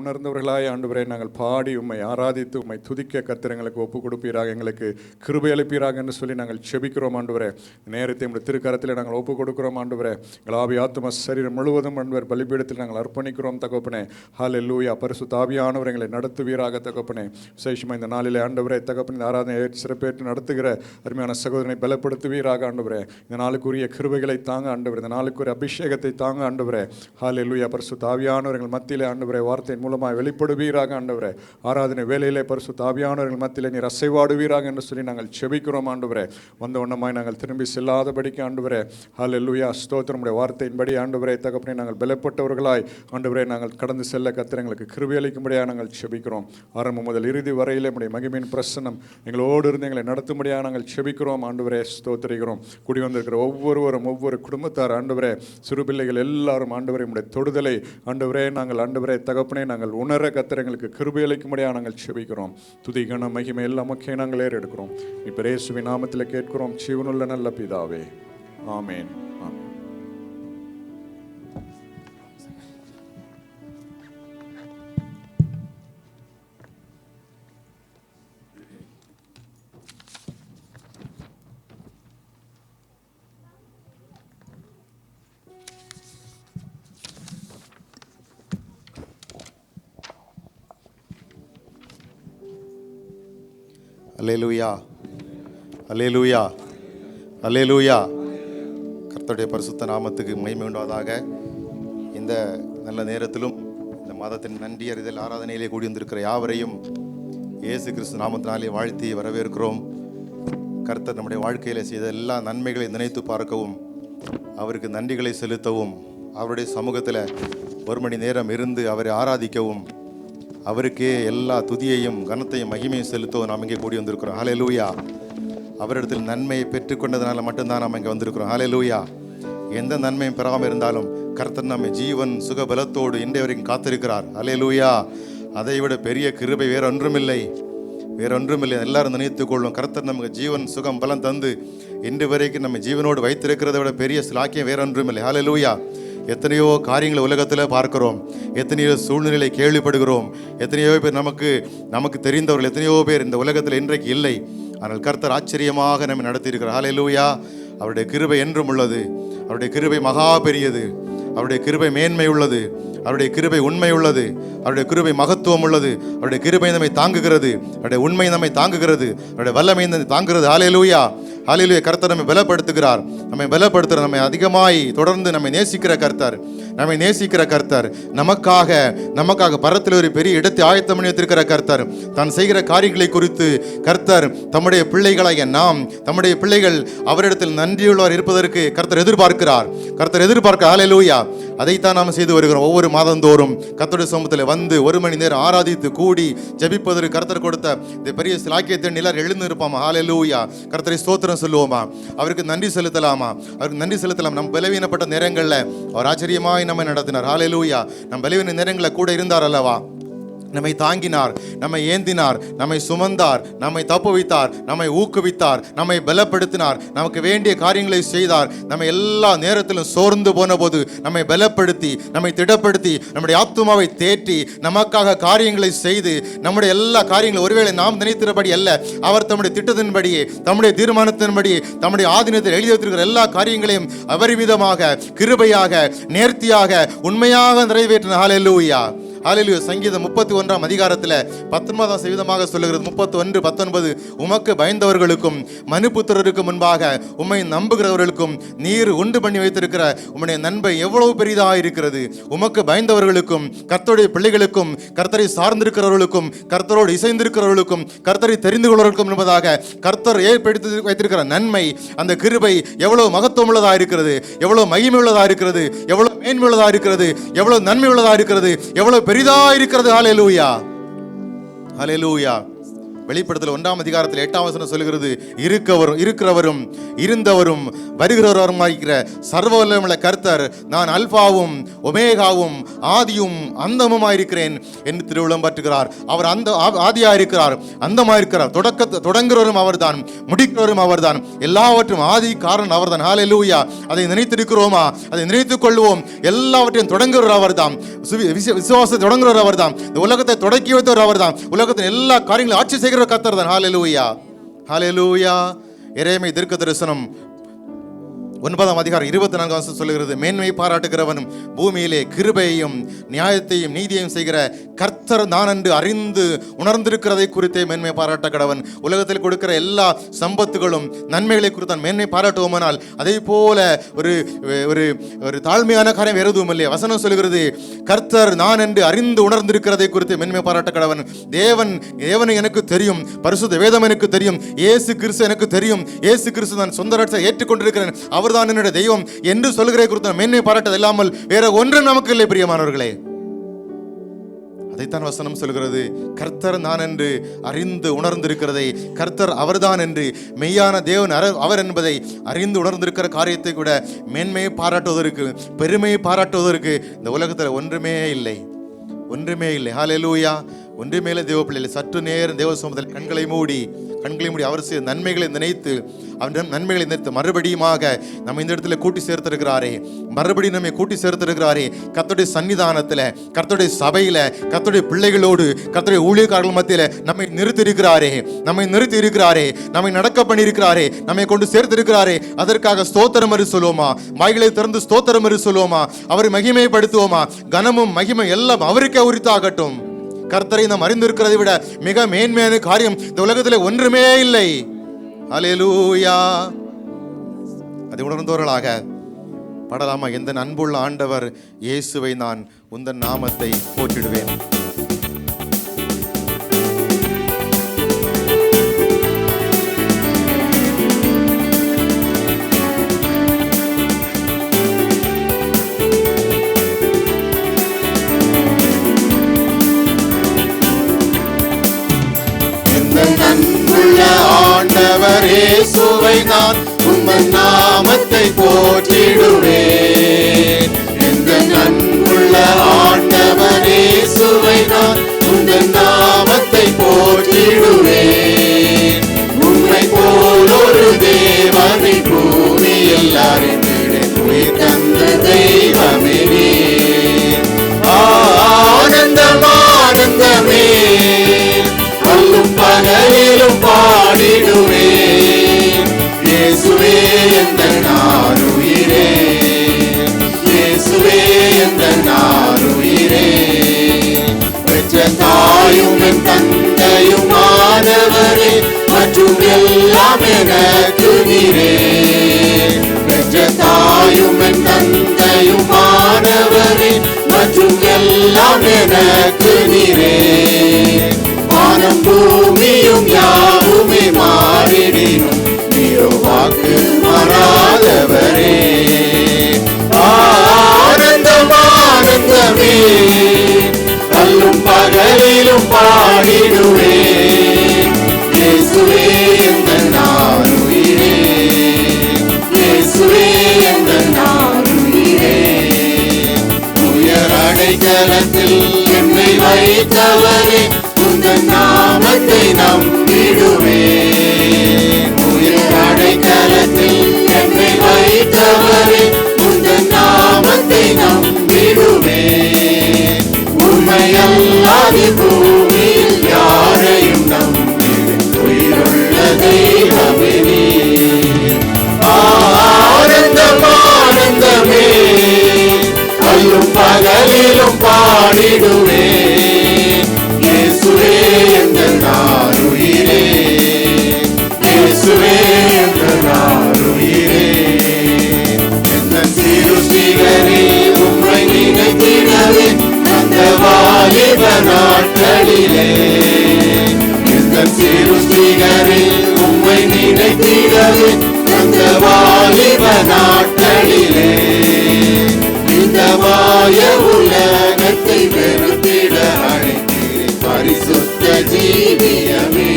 உணர்ந்தவர்களாய் ஆண்டவரே நாங்கள் பாடி உம்மை ஆராதித்து உம்மை துதிக்க கர்த்தர் எங்களுக்கு ஒப்பு கொடுப்பீராக, எங்களுக்கு கிருபை அளிப்பீராக என்று சொல்லி நாங்கள் செபிக்கிறோம் ஆண்டவரே. நேரத்தை உங்களுடைய திருக்கரத்தில் நாங்கள் ஒப்பு கொடுக்கிறோம் ஆண்டவரே. எங்கள் ஆவி ஆத்தும சரீரம் முழுவதும் ஆண்டவர் பலிபீடத்தில் நாங்கள் அர்ப்பணிக்கிறோம் தகப்பனே. ஹல்லேலூயா. பரிசுத்த ஆவியானவர் எங்களை நடத்துவீராக தகப்பனே. விசேஷமாக இந்த நாளிலே ஆண்டவரே தகப்பனே ஆராதனை சிறப்பேற்று நடத்துகிற அருமையான சகோதரனை பலப்படுத்துவீராக ஆண்டவரே. இந்த நாளுக்குரிய கிருபைகளை தாங்க ஆண்டவர், இந்த நாளுக்குரிய அபிஷேகத்தை தாங்க ஆண்டவரே. ஹல்லேலூயா. பரிசுத்த ஆவியானவர் எங்கள் மத்தியிலே ஆண்டவரே வார்த்தை மூலமாக வெளிப்படுவீராக ஆண்டவரே. ஆராதனை வேலையிலே பரிசுத்த ஆவியானவர்கள் மத்தியிலே நீர் அசைவாடுவீராக என்று சொல்லி நாங்கள் செபிக்கிறோம் ஆண்டவரே. வந்த வண்ணமாய் நாங்கள் திரும்பி செல்லாதபடிக்கு ஆண்டவரே. ஹல்லேலூயா. ஸ்தோத்திரம். உடைய வார்த்தையின்படி ஆண்டவரே தகப்பனே நாங்கள் பலப்பட்டவர்களாய் ஆண்டவரே நாங்கள் கடந்து செல்ல கர்த்தர் எங்களுக்கு கிருபை அளிக்கும்படியாக நாங்கள் செபிக்கிறோம். ஆரம்பம் முதல் இறுதி வரையிலே உடைய மகிமையின் பிரசன்னம் எங்களோடு இருந்து எங்களை நடத்தும்படியாக நாங்கள் செபிக்கிறோம் ஆண்டவரே. ஸ்தோத்திரிக்கிறோம். குடி வந்திருக்கிற ஒவ்வொருவரும் ஒவ்வொரு குடும்பத்தார் ஆண்டவரே, சிறு பிள்ளைகள் எல்லாரும் ஆண்டவரே உடைய தொடுதலை ஆண்டவரே நாங்கள் ஆண்டவரே தகப்பனே நாங்கள் உணர கர்த்தர் எங்களுக்கு கிருபை அளிக்கும்படியாக நாங்கள் செபிக்கிறோம். துதி கன மகிமை எல்லாம் முக்கிய நாங்கள் ஏறெடுக்கிறோம். இப்போ இயேசுவின் நாமத்தில் கேட்கிறோம் ஜீவனுள்ள நல்ல பிதாவே. ஆமேன். அல்லேலூயா, அல்லேலூயா, அல்லேலூயா. கர்த்தருடைய பரிசுத்த நாமத்துக்கு மகிமை உண்டாவதாக. இந்த நல்ல நேரத்திலும் இந்த மாதத்தின் நன்றி அறிதல் ஆராதனையிலே கூடி வந்திருக்கிற யாவரையும் இயேசு கிறிஸ்து நாமத்தினாலே வாழ்த்தி வரவேற்கிறோம். கர்த்தர் நம்முடைய வாழ்க்கையில் செய்த எல்லா நன்மைகளை நினைத்து பார்க்கவும், அவருக்கு நன்றிகளை செலுத்தவும், அவருடைய சமூகத்தில் ஒரு மணி நேரம் இருந்து அவரை ஆராதிக்கவும், அவருக்கே எல்லா துதியையும் கனத்தையும் மகிமையும் செலுத்தவும் நாம் இங்கே கூடி வந்திருக்கிறோம். ஹல்லேலூயா. அவரிடத்தில் நன்மையை பெற்றுக்கொண்டதுனால மட்டும்தான் நாம் இங்கே வந்திருக்கிறோம். ஹல்லேலூயா. எந்த நன்மையும் பெறாமல் இருந்தாலும் கர்த்தர் நம்மை ஜீவன் சுக பலத்தோடு இன்றைய வரைக்கும் காத்திருக்கிறார். ஹல்லேலூயா. அதை விட பெரிய கிருபை வேறொன்றுமில்லை, வேறொன்றுமில்லை. எல்லாரும் நினைத்துக் கொள்ளும். கர்த்தர் நமக்கு ஜீவன் சுகம் பலம் தந்து இன்று வரைக்கும் நம்ம ஜீவனோடு வைத்திருக்கிறத விட பெரிய சிலாக்கியம் வேறொன்றுமில்லை. ஹல்லேலூயா. எத்தனையோ காரியங்களை உலகத்தில் பார்க்கிறோம், எத்தனையோ சூழ்நிலையை கேள்விப்படுகிறோம், எத்தனையோ பேர் நமக்கு தெரிந்தவர்கள் எத்தனையோ பேர் இந்த உலகத்தில் இன்றைக்கு இல்லை. ஆனால் கர்த்தர் ஆச்சரியமாக நம்மை நடத்தியிருக்கிறார். ஹல்லேலூயா. அவருடைய கிருபை என்றும் உள்ளது. அவருடைய கிருபை மகா பெரியது. அவருடைய கிருபை மேன்மை உள்ளது. அவருடைய கிருபை உண்மை உள்ளது. அவருடைய கிருபை மகத்துவம் உள்ளது. அவருடைய கிருபை நம்மை தாங்குகிறது. அவருடைய உண்மை நம்மை தாங்குகிறது. அவருடைய வல்லமை நம்மை தாங்குகிறது. ஹல்லேலூயா, ஹல்லேலூயா. கர்த்தர் நம்மை பலப்படுத்துகிறார். நம்மை பலப்படுத்துகிறார். நம்மை அதிகமாய் தொடர்ந்து நம்மை நேசிக்கிற கர்த்தர், நம்மை நேசிக்கிற கர்த்தர், நமக்காக பரத்தில் ஒரு பெரிய இடத்தை ஆயத்தம் பண்ணி வைத்திருக்கிற கர்த்தர், தான் செய்கிற காரியங்களை குறித்து கர்த்தர் தம்முடைய பிள்ளைகளாகிய நாம், தம்முடைய பிள்ளைகள் அவரிடத்தில் நன்றியுள்ளவர் இருப்பதற்கு கர்த்தர் எதிர்பார்க்கிறார். ஹல்லேலூயா. அதைத்தான் நாம் செய்து வருகிறோம். ஒவ்வொரு மாதந்தோறும் கர்த்தருடைய சமூகத்தில் வந்து ஒரு மணி நேரம் ஆராதித்து கூடி ஜெபிப்பதற்கு கர்த்தர் கொடுத்த இந்த பெரிய சிலாக்கியத்தை எல்லாரும் எழுந்து இருப்பாமா. ஹல்லேலூயா. கர்த்தரை ஸ்தோத்திரம் சொல்லுவோமா, அவருக்கு நன்றி செலுத்தலாமா, அவருக்கு நன்றி செலுத்தலாம். நம் பலவீனப்பட்ட நேரங்களில் அவர் ஆச்சரியமாய் நம்மை நடத்தினார். ஹல்லேலூயா. நம் பலவீன நேரங்களில் கூட இருந்தார் அல்லவா. நம்மை தாங்கினார், நம்மை ஏந்தினார், நம்மை சுமந்தார், நம்மை தப்புவித்தார், நம்மை ஊக்குவித்தார், நம்மை பலப்படுத்தினார், நமக்கு வேண்டிய காரியங்களை செய்தார். நம்ம எல்லா நேரத்திலும் சோர்ந்து போன போது நம்மை பலப்படுத்தி, நம்மை திடப்படுத்தி, நம்முடைய ஆத்துமாவை தேற்றி நமக்காக காரியங்களை செய்து, நம்முடைய எல்லா காரியங்களும் ஒருவேளை நாம் நினைத்திருப்படி அல்ல, அவர் தம்முடைய திட்டத்தின்படியே, தம்முடைய தீர்மானத்தின்படியே, தம்முடைய ஆதீனத்தில் எழுதி வைத்திருக்கிற எல்லா காரியங்களையும் அபரிமிதமாக, கிருபையாக, நேர்த்தியாக, உண்மையாக நிறைவேற்றினார். ஹல்லேலூயா, ஹல்லேலூயா. சங்கீதம் 31 அதிகாரத்தில் 19 சதவீதமாக சொல்லுகிறது. 31:19 உமக்கு பயந்தவர்களுக்கும் மனுபுத்திரருக்கு முன்பாக உம்மை நம்புகிறவர்களுக்கும் நீர் உண்டு பண்ணி வைத்திருக்கிற உம்முடைய நன்மை எவ்வளவு பெரிதாக இருக்கிறது. உமக்கு பயந்தவர்களுக்கும் கர்த்தருடைய பிள்ளைகளுக்கும் கர்த்தரை சார்ந்திருக்கிறவர்களுக்கும் கர்த்தரோடு இசைந்திருக்கிறவர்களுக்கும் கர்த்தரை தெரிந்து கொள்வதற்கும் என்பதாக கர்த்தர் ஏற்படுத்தி வைத்திருக்கிற நன்மை, அந்த கிருபை எவ்வளவு மகத்துவம் உள்ளதாக இருக்கிறது, எவ்வளவு மகிமை உள்ளதாக இருக்கிறது, எவ்வளவு மேன்மை உள்ளதாக இருக்கிறது, எவ்வளவு நன்மை உள்ளதாக இருக்கிறது, எவ்வளவு பெரிதா இருக்கிறது. ஹல்லேலூயா, ஹல்லேலூயா. வெளிப்படுத்தல் 1ஆம் அதிகாரத்தில் 8ஆம் வசனம் சொல்கிறது, இருக்கிறவரும் இருந்தவரும் வருகிறவருமாயிருக்கிற சர்வ வல்லமையுள்ள கர்த்தர், நான் அல்பாவும் ஒமேகாவும் ஆதியும் அந்தமுமாயிருக்கிறேன் என்று திருவுளம் பற்றுகிறார். அவர் அந்த ஆதியாயிருக்கிறார், அந்தமாயிருக்கிறார். தொடங்குறவரும் அவர்தான், முடிக்கிறவரும் அவர்தான், எல்லாவற்றும் ஆதி காரணம் அவர்தான். ஹல்லேலூயா. அதை நினைத்திருக்கிறோமா? அதை நினைத்துக் கொள்வோம். எல்லாவற்றையும் தொடங்குகிறவர் அவர்தான், விசுவாசத்தை தொடங்குகிறவர் அவர்தான், இந்த உலகத்தை தொடக்கி வைத்தவர் அவர்தான், உலகத்தின் எல்லா காரியங்களும் ஆட்சி செய்கிற கர்த்தர் தான். ஹல்லேலூயா, ஹல்லேலூயா. எரேமியா தீர்க்க தரிசனம் 9ஆம் அதிகாரம் 24ஆம் வசனம் சொல்லுகிறது, மேன்மை பாராட்டுகிறவனும் பூமியிலே கிருபையையும் நியாயத்தையும் நீதியையும் செய்கிற கர்த்தர் நான் என்று அறிந்து உணர்ந்திருக்கிறதை குறித்தே மேன்மை பாராட்ட கடவன். உலகத்தில் கொடுக்கிற எல்லா சம்பத்துகளும் நன்மைகளை குறித்து மேன்மை பாராட்டுவோமானால் அதே போல ஒரு ஒரு ஒரு தாழ்மையான காரியம் வேறு எதுவும் இல்லை. வசனம் சொல்லுகிறது, கர்த்தர் நான் என்று அறிந்து உணர்ந்திருக்கிறதை குறித்து மேன்மை பாராட்ட கடவன். தேவனை எனக்கு தெரியும், பரிசுத்த வேதம் எனக்கு தெரியும், இயேசு கிறிஸ்து எனக்கு தெரியும், இயேசு கிறிஸ்து நான் சொந்த ரட்சகராக ஏற்றுக்கொண்டிருக்கிறேன், அவர் தான் என்னுடைய தெய்வம் என்று சொல்லுகிற குறித்த மேன்மை பாராட்டது இல்லாமல் வேற ஒன்றும் நமக்கு இல்லை. பிரியமானவர்களே, அதைத்தான் வசனம் சொல்கிறது, கர்த்தர் நான் என்று அறிந்து உணர்ந்திருக்கிறதை, கர்த்தர் அவர்தான் என்று மெய்யான தேவன் அவர் என்பதை அறிந்து உணர்ந்திருக்கிற காரியத்தை கூட மேன்மையை பாராட்டுவதற்கு, பெருமையை பாராட்டுவதற்கு இந்த உலகத்தில் ஒன்றுமே இல்லை, ஒன்றுமே இல்லை. ஹல்லேலூயா. ஒன்றுமே இல்லை தேவ பிள்ளைகளை. சற்று நேரம் தேவ சமூகத்தில் கண்களை மூடி அவர் செய்த நன்மைகளை நினைத்து, அவன் நன்மைகளை நினைத்து மறுபடியுமாக நம்ம இந்த இடத்துல கூட்டி சேர்த்திருக்கிறாரே, மறுபடியும் நம்மை கூட்டி சேர்த்திருக்கிறாரே. கர்த்தருடைய சன்னிதானத்தில், கர்த்தருடைய சபையில, கர்த்தருடைய பிள்ளைகளோடு, கர்த்தருடைய ஊழியக்காரர்கள் மத்தியில் நம்மை நிறுத்தி இருக்கிறாரே, நம்மை நடக்க பண்ணியிருக்கிறாரே, நம்மை கொண்டு சேர்த்திருக்கிறாரே. அதற்காக ஸ்தோத்திரம் என்று சொல்லுவோமா? வாய்களை திறந்து ஸ்தோத்திரம் என்று சொல்லுவோமா? அவரை மகிமைப்படுத்துவோமா? கனமும் மகிமை எல்லாம் அவருக்கே உரித்தாகட்டும். கர்த்தரை நாம் அறிந்திருக்கிறதை விட மிக மேன்மையான காரியம் இந்த உலகத்தில் ஒன்றுமே இல்லை. ஹல்லேலூயா. அதை உணர்ந்தவர்களாக பாடலாமா? எந்த அன்புள்ள ஆண்டவர் இயேசுவை நான் உந்தன் நாமத்தை போற்றிடுவேன். ஆண்டவர் இயேசுவை நான் உந்தன் நாமத்தை போற்றிடுவேன். எந்த அன்புள்ள ஆண்டவர் இயேசுவை நான் உந்தன் நாமத்தை போற்றிடுவேன். உம்மை போல் ஒரு தேவனை பூமியில் அறிந்திட உயிர் தந்த தெய்வமே நீர். ஆனந்தம் ஆனந்தமே, பல்லும் பகலிலும் பாடிடுவேன். இயேசுவே எந்தன் ஆருயிரே, இயேசுவே எந்தன் ஆருயிரே. பெற்ற தாயும் என் தந்தையும் ஆனவரே, மற்றும் எல்லாம் எனக்கு நீரே. பெற்ற தாயும் என் தந்தையும் ஆனவரே, மற்றும் எல்லாம் எனக்கு நீரே. வானம் பூமியும் யாவுமே மாறிடினும் நீரோ வாக்கு மாறாதவரே. ஆனந்தம் ஆனந்தமே, பல்லும் பகலிலும் பாடிடுவேன். இயேசுவே எந்தன் ஆருயிரே, இயேசுவே எந்தன் ஆருயிரே. உயர் அடைக்கலத்தில் என்னை வைத்தவரே, உந்தன் நாமத்தை நம்பிடுவேன். உயர் அடைக்கலத்தில் என்னை வைத்தவரே, உந்தன் நாமத்தை நம்பிடுவேன். உண்மையல்லாது பூமியில் யாரையும் நம்பிடு உயிருள்ள தெய்வமே நீர். ஆனந்தம் ஆனந்தமே, பல்லும் பகலிலும் பாடிடுவேன். இயேசுவே எந்தன் ஆருயிரே, இயேசுவே எந்தன் ஆருயிரே. எந்தன் சிருஷ்டிகரே, உம்மை நினைத்திடவே அந்த வாலிப நாட்களிலே. எந்தன் சிருஷ்டிகரே, உம்மை நினைத்திடவே அந்த வாலிப நாட்களிலே. இந்த மாய உலகத்தை வெறுத்திட அழைத்தீரே, பரிசுத்த ஜீவியமே.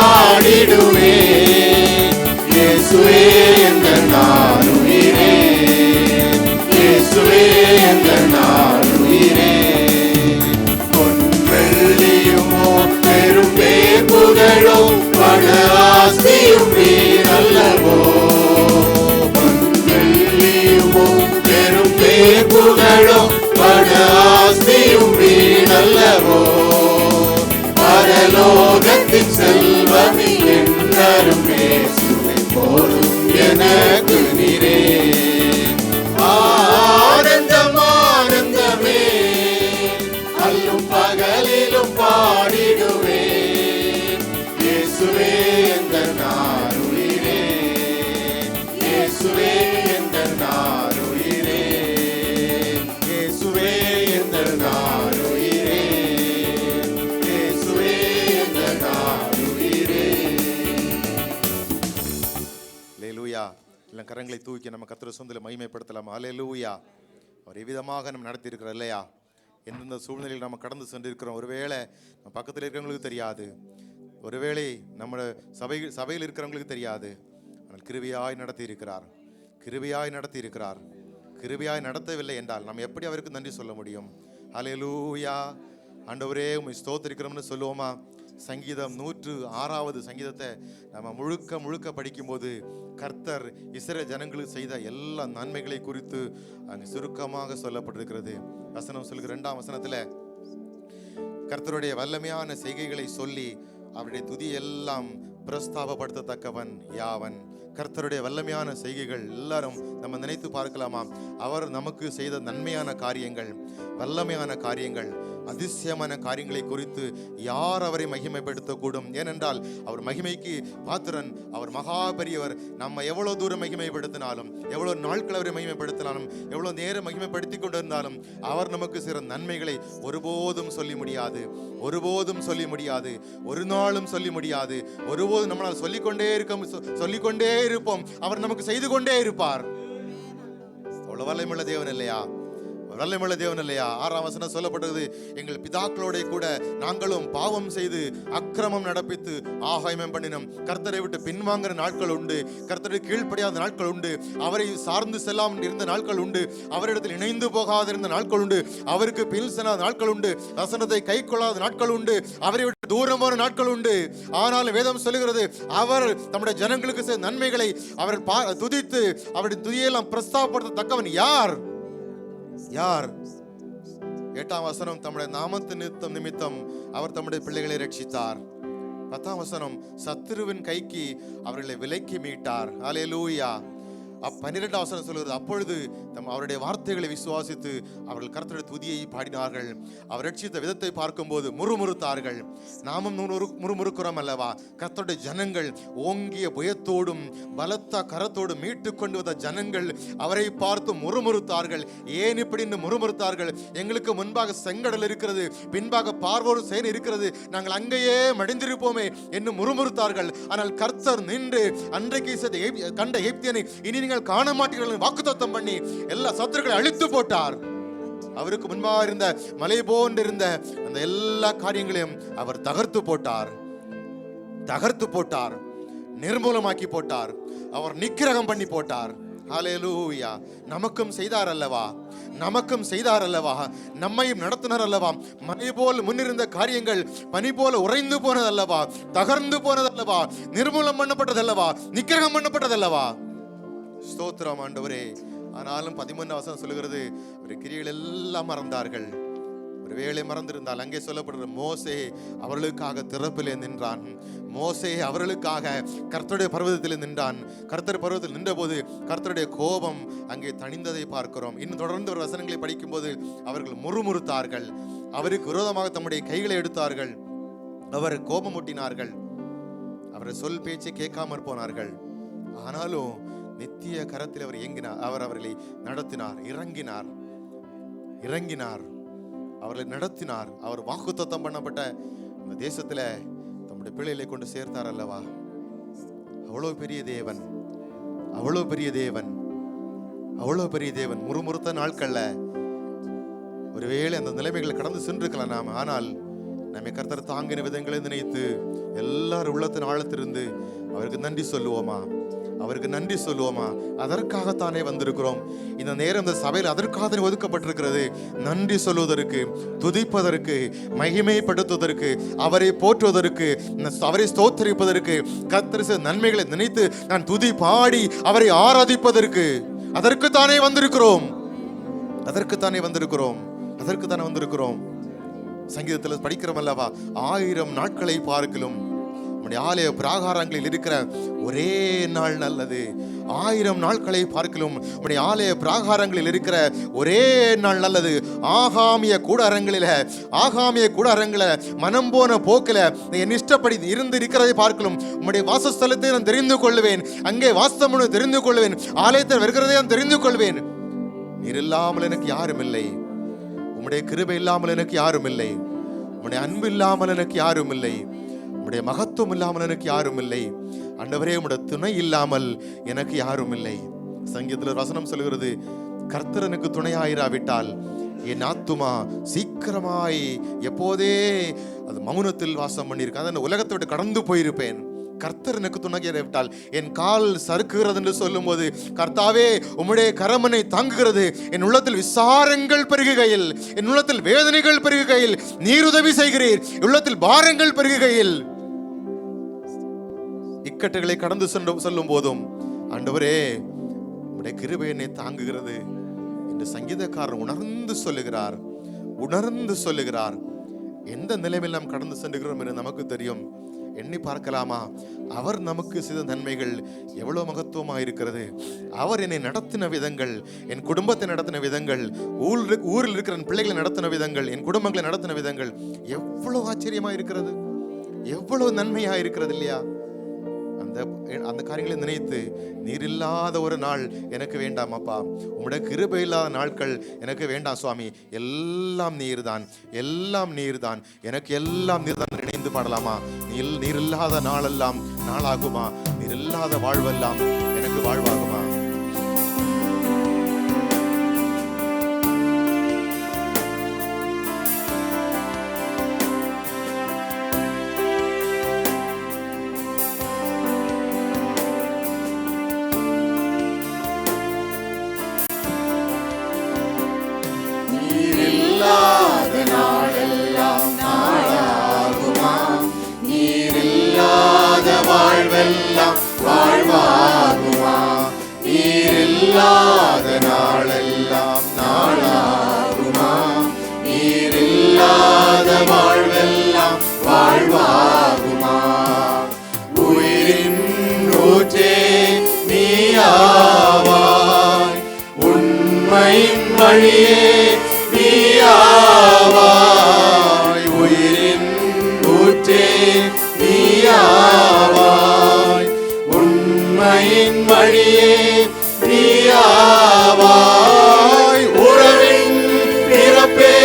பாடிடுவே. இயேசுவே எங்கள் நாளுயிரே, இயேசுவே எங்கள் நாளுயிரே. பொன் வெள்ளியுமோ பெரும் பேர் புகழோ பட ஆஸ்தியும் வீரல்லவோ. பொன் வெள்ளியுமோ பெரும் பேர் புகழோ பட ஆஸ்தியும் வீரல்லவோ. பரலோகத்தின் செல்வமே என்றரும் இயேசுவை போலும் எனக்கு நீரே. ஆனந்தம் ஆனந்தமே அல்லும் பகலிலும் பாடிடுவே. இயேசுவே எங்கள் நாளுயிரே, இயேசுவே எங்கள் நாளுயிரே, இயேசுவே எங்கள் நாளுயிரே, இயேசுவே எங்கள் நாளுயிரே. அல்லேலூயா. எல்லாம் கரங்களை தூக்கி நம்ம கர்த்தர் சொந்தத்தில் மகிமைப்படுத்தலாம். அல்லேலூயா. அவர் எவ்விதமாக நம்ம நடத்தி இருக்கிறோம் இல்லையா? எந்தெந்த சூழ்நிலையில் நம்ம கடந்து சென்றிருக்கிறோம். ஒருவேளை நம்ம பக்கத்தில் இருக்கிறவங்களுக்கு தெரியாது, ஒருவேளை நம்ம சபையில் இருக்கிறவங்களுக்கு தெரியாது. ஆனால் கிருபையாய் நடத்தி இருக்கிறார், கிருபையாய் நடத்தி இருக்கிறார். கிருபையாய் நடத்தவில்லை என்றால் நம்ம எப்படி அவருக்கு நன்றி சொல்ல முடியும்? அல்லேலூயா. ஆண்டவரே உம்மை ஸ்தோத்திரிக்கிறோம்னு சொல்லுவோமா? சங்கீதம் 106வது சங்கீதத்தை நம்ம முழுக்க படிக்கும்போது கர்த்தர் இஸ்ரவேல் ஜனங்களுக்கு செய்த எல்லா நன்மைகளை குறித்து அங்கு சுருக்கமாக சொல்லப்பட்டிருக்கிறது. வசனம் சொல்கிற 2ஆம் வசனத்தில் கர்த்தருடைய வல்லமையான செய்கைகளை சொல்லி அவருடைய துதியெல்லாம் பிரஸ்தாபப்படுத்தத்தக்கவன் யாவன். கர்த்தருடைய வல்லமையான செய்கைகள் எல்லாரும் நம்ம நினைத்து பார்க்கலாமா? அவர் நமக்கு செய்த நன்மையான காரியங்கள், வல்லமையான காரியங்கள், அதிசயமான காரியங்களை குறித்து யார் அவரை மகிமைப்படுத்தக்கூடும்? ஏனென்றால் அவர் மகிமைக்கு பாத்திரன், அவர் மகா பெரியவர். நம்ம எவ்வளவு தூரம் மகிமைப்படுத்தினாலும், எவ்வளவு நாட்கள் அவரை மகிமைப்படுத்தினாலும், எவ்வளவு நேரம் மகிமைப்படுத்தி கொண்டிருந்தாலும் அவர் நமக்கு சில நன்மைகளை ஒருபோதும் சொல்லி முடியாது, ஒருபோதும் சொல்லி முடியாது, ஒரு நாளும் சொல்லி முடியாது. ஒருபோதும் நம்மளால் சொல்லிக்கொண்டே இருப்போம். அவர் நமக்கு செய்து கொண்டே இருப்பார். அவ்வளவு வல்லமையுள்ள தேவன் இல்லையா? வல்லமையுள்ள தேவன் இல்லையா? 6ஆம் வசனம் சொல்லப்பட்டது, எங்கள் பிதாக்களோட கூட நாங்களும் பாவம் செய்து அக்கிரமம் நடப்பித்து ஆகாயமம் பண்ணினோம். கர்த்தரை விட்டு பின்வாங்குற நாட்கள் உண்டு, கர்த்தரை கீழ்ப்படியாத நாட்கள் உண்டு, அவரை சார்ந்து செல்லாமல் இருந்த நாட்கள் உண்டு, அவரிடத்தில் இணைந்து போகாத இருந்த நாட்கள் உண்டு, அவருக்கு பின் செல்லாத நாட்கள் உண்டு, வசனத்தை கை கொள்ளாத நாட்கள் உண்டு, அவரை விட்டு தூரமான நாட்கள் உண்டு. ஆனால் வேதம் சொல்லுகிறது, அவர் நம்முடைய ஜனங்களுக்கு செய்த நன்மைகளை அவர் துதித்து அவருடைய துதியெல்லாம் பிரஸ்தாபப்படுத்தத்தக்கவன் யார்? யார்? 8ஆம் வசனம், தம்முடைய நாமத்து நிமித்தம் அவர் தம்முடைய பிள்ளைகளை ரட்சித்தார். 10ஆம் வசனம், சத்துருவின் கைக்கு அவர்களை விலைக்கு மீட்டார். அல்லேலூயா. 12ஆம் வசனம் சொல்கிறது, அப்பொழுது அவருடைய வார்த்தைகளை விசுவாசித்து அவர்கள் கர்த்தருடைய துதியை பாடினார்கள். அவர் ரட்சித்த விதத்தை பார்க்கும்போது முறுமுறுத்தார்கள். நாமும் முறுமுறுக்கிறோம் அல்லவா? கர்த்தருடைய ஜனங்கள் ஓங்கிய புயத்தோடும் பலத்த கரத்தோடும் மீட்டு கொண்டு வந்த ஜனங்கள் அவரை பார்த்து முறுமுறுத்தார்கள். ஏன் இப்படி முறுமுறுத்தார்கள்? எங்களுக்கு முன்பாக செங்கடல் இருக்கிறது, பின்பாக பார்வோர் சேனை இருக்கிறது, நாங்கள் அங்கேயே மடிந்திருப்போமே என்று முறுமுறுத்தார்கள். ஆனால் கர்த்தர் நின்று அன்றைக்கு கண்ட எகிப்தியனை இனி நீங்கள் காண மாட்டீர்கள் வாக்குத்தத்தம் பண்ணி எல்லா சத்துருக்களை அழித்து போட்டார். அவருக்கு முன்பாக இருந்த மலை போன்றிருந்த அந்த எல்லா காரியங்களையும் அவர் தகர்த்து போட்டார், நிர்மூலமாக்கி போட்டார், அவர் நிக்கிரகம் பண்ணி போட்டார். ஹல்லேலூயா. நமக்கும் செய்தார் அல்லவா? நம்மையும் நடத்தினார் அல்லவா? மலை போல் முன்னிருந்த காரியங்கள் பனி போல உறைந்து போனதல்லவா? தகர்ந்து போனதல்லவா? நிர்மூலம் பண்ணப்பட்டதல்லவா? நிக்கிரகம் பண்ணப்பட்டதல்லவா? ஸ்தோத்திரம் ஆண்டவரே. ஆனாலும் 13ஆம் வசனம் சொல்லுகிறது, ஒரு கிரியைகள் எல்லாம் மறந்தார்கள். ஒருவேளை மறந்திருந்தால் அங்கே சொல்லப்படுற மோசே அவர்களுக்காக திறப்பிலே நின்றான். மோசே அவர்களுக்காக கர்த்தருடைய பர்வதத்தில் நின்றான். கர்த்தர் பர்வதத்தில் நின்ற போது கர்த்தருடைய கோபம் அங்கே தணிந்ததை பார்க்கிறோம். இன்னும் தொடர்ந்து ஒரு வசனங்களை படிக்கும்போது அவர்கள் முறுமுறுத்தார்கள், அவருக்கு விரோதமாக தம்முடைய கைகளை எடுத்தார்கள், அவர் கோபமூட்டினார்கள், அவரை சொல் பேச்சை கேட்காமற் போனார்கள். ஆனாலும் நித்திய கரத்தில் அவர் அவர் அவர்களை நடத்தினார், இறங்கினார், அவர்களை நடத்தினார். அவர் வாக்குத்தத்தம் பண்ணப்பட்ட அந்த தேசத்துல தம்முடைய பிள்ளைகளை கொண்டு சேர்த்தார் அல்லவா? அவ்வளவு பெரிய தேவன். முறுமுறுத்த நாட்கள்ல ஒருவேளை அந்த நிலைமைகளை கடந்து சென்றிருக்கலாம் நாம். ஆனால் நம்மை கர்த்தர் தாங்கின விதங்களை நினைத்து எல்லாரும் உள்ளத்தின் ஆழத்திலிருந்து அவருக்கு நன்றி சொல்லுவோமா? அவருக்கு நன்றி சொல்லுவோமா? அதற்காகத்தானே வந்திருக்கிறோம். இந்த நேரம் இந்த சபையில் அதற்காக ஒதுக்கப்பட்டிருக்கிறது. நன்றி சொல்வதற்கு, துதிப்பதற்கு, மகிமைப்படுத்துவதற்கு, அவரை போற்றுவதற்கு, அவரை ஸ்தோத்தரிப்பதற்கு, கர்த்தர் செய்த நன்மைகளை நினைத்து நான் துதி பாடி அவரை ஆராதிப்பதற்கு. அதற்குத்தானே வந்திருக்கிறோம். அதற்குத்தானே வந்திருக்கிறோம். சங்கீதத்தில் படிக்கிறோம் அல்லவா, 1000 நாட்களை பார்க்கலும் நம்முடைய ஆலய பிராகாரங்களில் இருக்கிற ஒரே நாள் நல்லது. 1000 நாட்களை பார்க்கலும் நம்முடைய ஆலய பிராகாரங்களில் இருக்கிற ஒரே நாள் நல்லது. ஆகாமிய கூடாரங்களில மனம் போன போக்கில என் இஷ்டப்படி இருந்து இருக்கிறதை பார்க்கலும் உம்முடைய வாசஸ்தலத்தை நான் தெரிந்து கொள்வேன். அங்கே வாசம் தெரிந்து கொள்வேன். ஆலயத்தில் வருகிறதை நான் தெரிந்து கொள்வேன். நீர் இல்லாமல் எனக்கு யாரும் இல்லை. உம்முடைய கிருபை இல்லாமல் எனக்கு யாரும் இல்லை. உம்முடைய அன்பு இல்லாமல் எனக்கு யாரும் இல்லை. உம்முடைய மகத்துவம் இல்லாமல் எனக்கு யாரும் இல்லை. ஆண்டவரே, உம்முடைய துணை இல்லாமல் எனக்கு யாரும் இல்லை. சங்கீதத்தில் வசனம் சொல்கிறது, கர்த்தர் எனக்கு துணையாயிராவிட்டால் என் ஆத்துமா சீக்கிரமாய் எப்போதே அது மௌனத்தில் வாசம் பண்ணியிருக்கேன். அந்த உலகத்தை விட்டு கடந்து போயிருப்பேன். கர்த்தர் எனக்கு துணையாவிட்டால் என் கால் சறுக்குகிறது என்று சொல்லும் போது, கர்த்தாவே உம்முடைய கரமனை தாங்குகிறது. என் உள்ளத்தில் விசாரங்கள் பெருகுகையில், என் உள்ளத்தில் வேதனைகள் பெருகுகையில் நீர் உதவி செய்கிறீர். உள்ளத்தில் பாரங்கள் பெருகுகையில், இக்கட்டுகளை கடந்து சொல்லும் போதும் ஆண்டவரே உம்முடைய கிருபை என்னை தாங்குகிறது என்று சங்கீதக்காரன் உணர்ந்து சொல்லுகிறார். எந்த நிலைமையில் நாம் கடந்து செல்கிறோம் என்று நமக்கு தெரியும். எண்ணி பார்க்கலாமா? அவர் நமக்கு செய்த நன்மைகள் எவ்வளவு மகத்துவமாக இருக்கிறது. அவர் என்னை நடத்தின விதங்கள், என் குடும்பத்தை நடத்தின விதங்கள், ஊரில் இருக்கிற பிள்ளைகளை நடத்தின விதங்கள், என் குடும்பங்களை நடத்தின விதங்கள் எவ்வளவு ஆச்சரியமா இருக்கிறது, எவ்வளவு நன்மையா இருக்கிறது இல்லையா? அந்த காரியங்களை நினைத்து, நீர் இல்லாத ஒரு நாள் எனக்கு வேண்டாம் அப்பா, உம்முடைய கிருபை இல்லாத நாட்கள் எனக்கு வேண்டாம் சுவாமி, எல்லாம் நீர்தான், எனக்கு எல்லாம் நீர்தான் நினைந்து பாடலாமா? நீர் இல்லாத நாளெல்லாம் நாளாகுமா? நீர் இல்லாத வாழ்வெல்லாம் எனக்கு வாழ்வாகுமா? வாழ்வெல்லாம் வாழ்வாகுமா? நீர் இல்லாத நாளெல்லாம் நாளாகுமா? நீர் இல்லாத வாழ்வெல்லாம் வாழ்வாகுமா? உயிரின் ஊற்றே நீயாவாய், உண்மையின் வழியே நீயாவாய். உயிரின் ஊற்றே நீயாவாய், உண்மையின் வழியே நீயாவாய். உறவின் பிறப்பே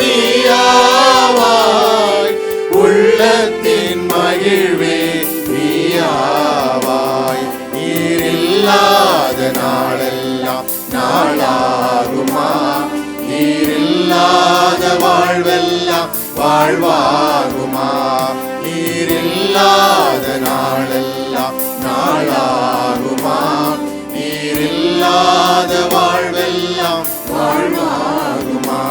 நீயாவாய், உள்ளத்தின் மகிழ்வே நீயாவாய். நீர் இல்லாத நாளெல்லாம் நாளாகுமா? நீர் இல்லாத வாழ்வெல்லாம் வாழ்வாகுமா? நீர் இல்லாத நாளெல்லாம் நாளாகுமா? நீர் இல்லாத வாழ்வெல்லாம் வாழ்வாகுமா?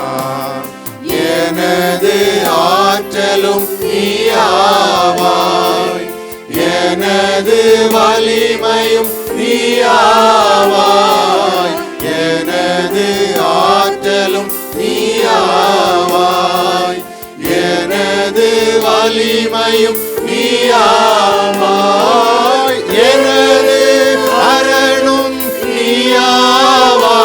எனது ஆற்றலும் நீயாவாய், எனது வலிமையும் நீயாவாய். எனது ஆற்றலும் நீயாவாய், எனது வலிமையும் நீயாவாய். எனது அரணும் நீயாவாய்,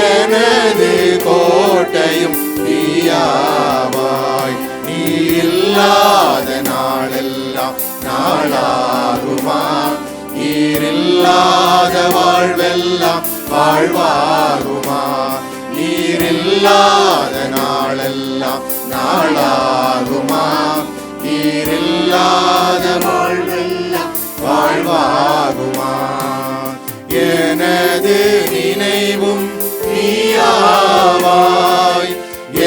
எனது கோட்டையும் நீயாவாய். நீ இல்லாத நாளெல்லாம் நாளாகுமா? நீர் இல்லாத வாழ்வெல்லாம் வாழ்வாகுமா? நீர் இல்லாத நாளெல்லாம் நாளாகுமா? நீர் இல்லாத வாழ்வெல்லாம் வாழ்வாகுமா? எனது நினைவும் நீயாவாய்,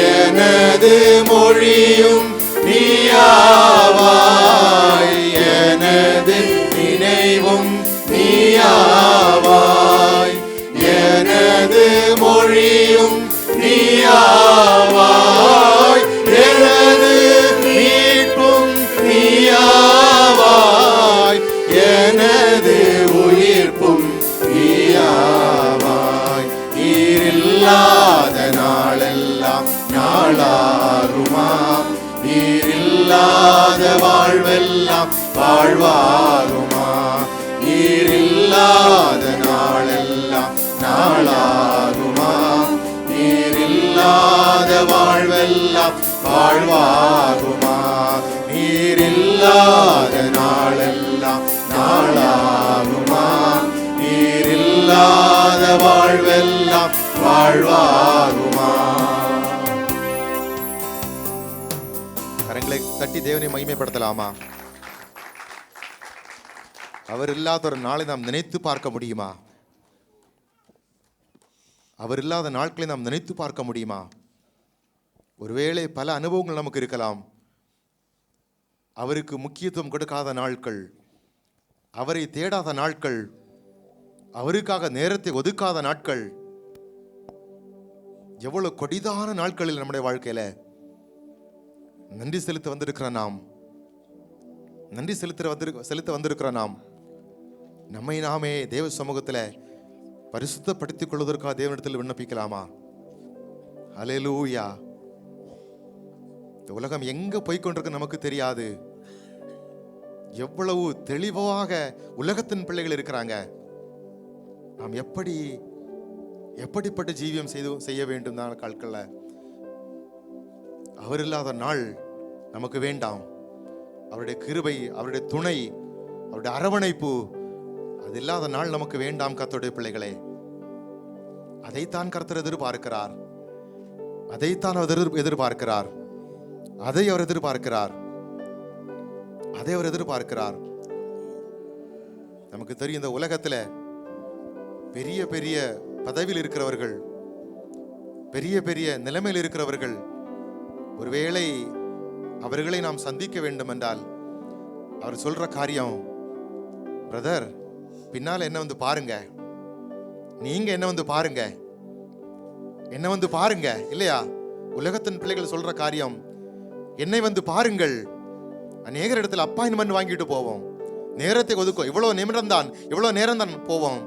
எனது மொழியும் வாழ்வெல்லாம் வாழ்வாகுமா? நீரில்லாத நாளெல்லாம் நாளாகுமா? நீரில்லாத வாழ்வெல்லாம் வாழ்வாகுமா? நீரில்லாத நாளெல்லாம் நாளாகுமா? நீரில்லாத வாழ்வெல்லாம் வாழ்வாகுமா? கரங்களை தட்டி தேவனை மகிமைப்படுத்தலாமா? அவர் இல்லாத ஒரு நாளை நாம் நினைத்து பார்க்க முடியுமா? அவர் இல்லாத நாட்களை நாம் நினைத்து பார்க்க முடியுமா? ஒருவேளை பல அனுபவங்கள் நமக்கு இருக்கலாம். அவருக்கு முக்கியத்துவம் கொடுக்காத நாட்கள், அவரை தேடாத நாட்கள், அவருக்காக நேரத்தை ஒதுக்காத நாட்கள், எவ்வளவு கொடிதான நாட்களில் நம்முடைய வாழ்க்கையில நன்றி செலுத்த வந்திருக்கிற நாம், நன்றி செலுத்த வந்திருக்கிற நாம் நம்மை நாமே தேவ சமூகத்தில் பரிசுத்தப்படுத்திக் கொள்வதற்காக தேவனிடத்தில் விண்ணப்பிக்கலாமா? ஹல்லேலூயா. இந்த உலகம் எங்க போய்கொண்டிருக்கு நமக்கு தெரியாது. எவ்வளவு தெளிவாக உலகத்தின் பிள்ளைகள் இருக்கிறாங்க. நாம் எப்படிப்பட்ட ஜீவியம் செய்ய வேண்டும் தான் கால்கள்ல. அவர் இல்லாத நாள் நமக்கு வேண்டாம். அவருடைய கிருபை, அவருடைய துணை, அவருடைய அரவணைப்பு, அது இல்லாத நாள் நமக்கு வேண்டாம். கர்த்தருடைய பிள்ளைகளே, அதைத்தான் கர்த்தர் எதிர்பார்க்கிறார். அதைத்தான் அவர் எதிர்பார்க்கிறார். அதை அவர் எதிர்பார்க்கிறார். அதை அவர் எதிர்பார்க்கிறார். நமக்கு தெரியும், இந்த உலகத்துல பெரிய பெரிய பதவியில் இருக்கிறவர்கள், பெரிய பெரிய நிலைமையில் இருக்கிறவர்கள், ஒருவேளை அவர்களை நாம் சந்திக்க வேண்டும் என்றால் அவர் சொல்ற காரியம், பிரதர் பின்னால என்ன வந்து பாருங்க, நீங்க என்ன வந்து பாருங்க, என்ன வந்து பாருங்க, இல்லையா? உலகத்தின் பிள்ளைகள் சொல்ற காரியம், என்னை வந்து பாருங்கள். அநேகர் இடத்துல அப்பாயின்மெண்ட் வாங்கிட்டு போவோம், நேரத்தை ஒதுக்கும், இவ்வளவு நிமிடம் தான், இவ்வளவு நேரம் தான் போவோம்.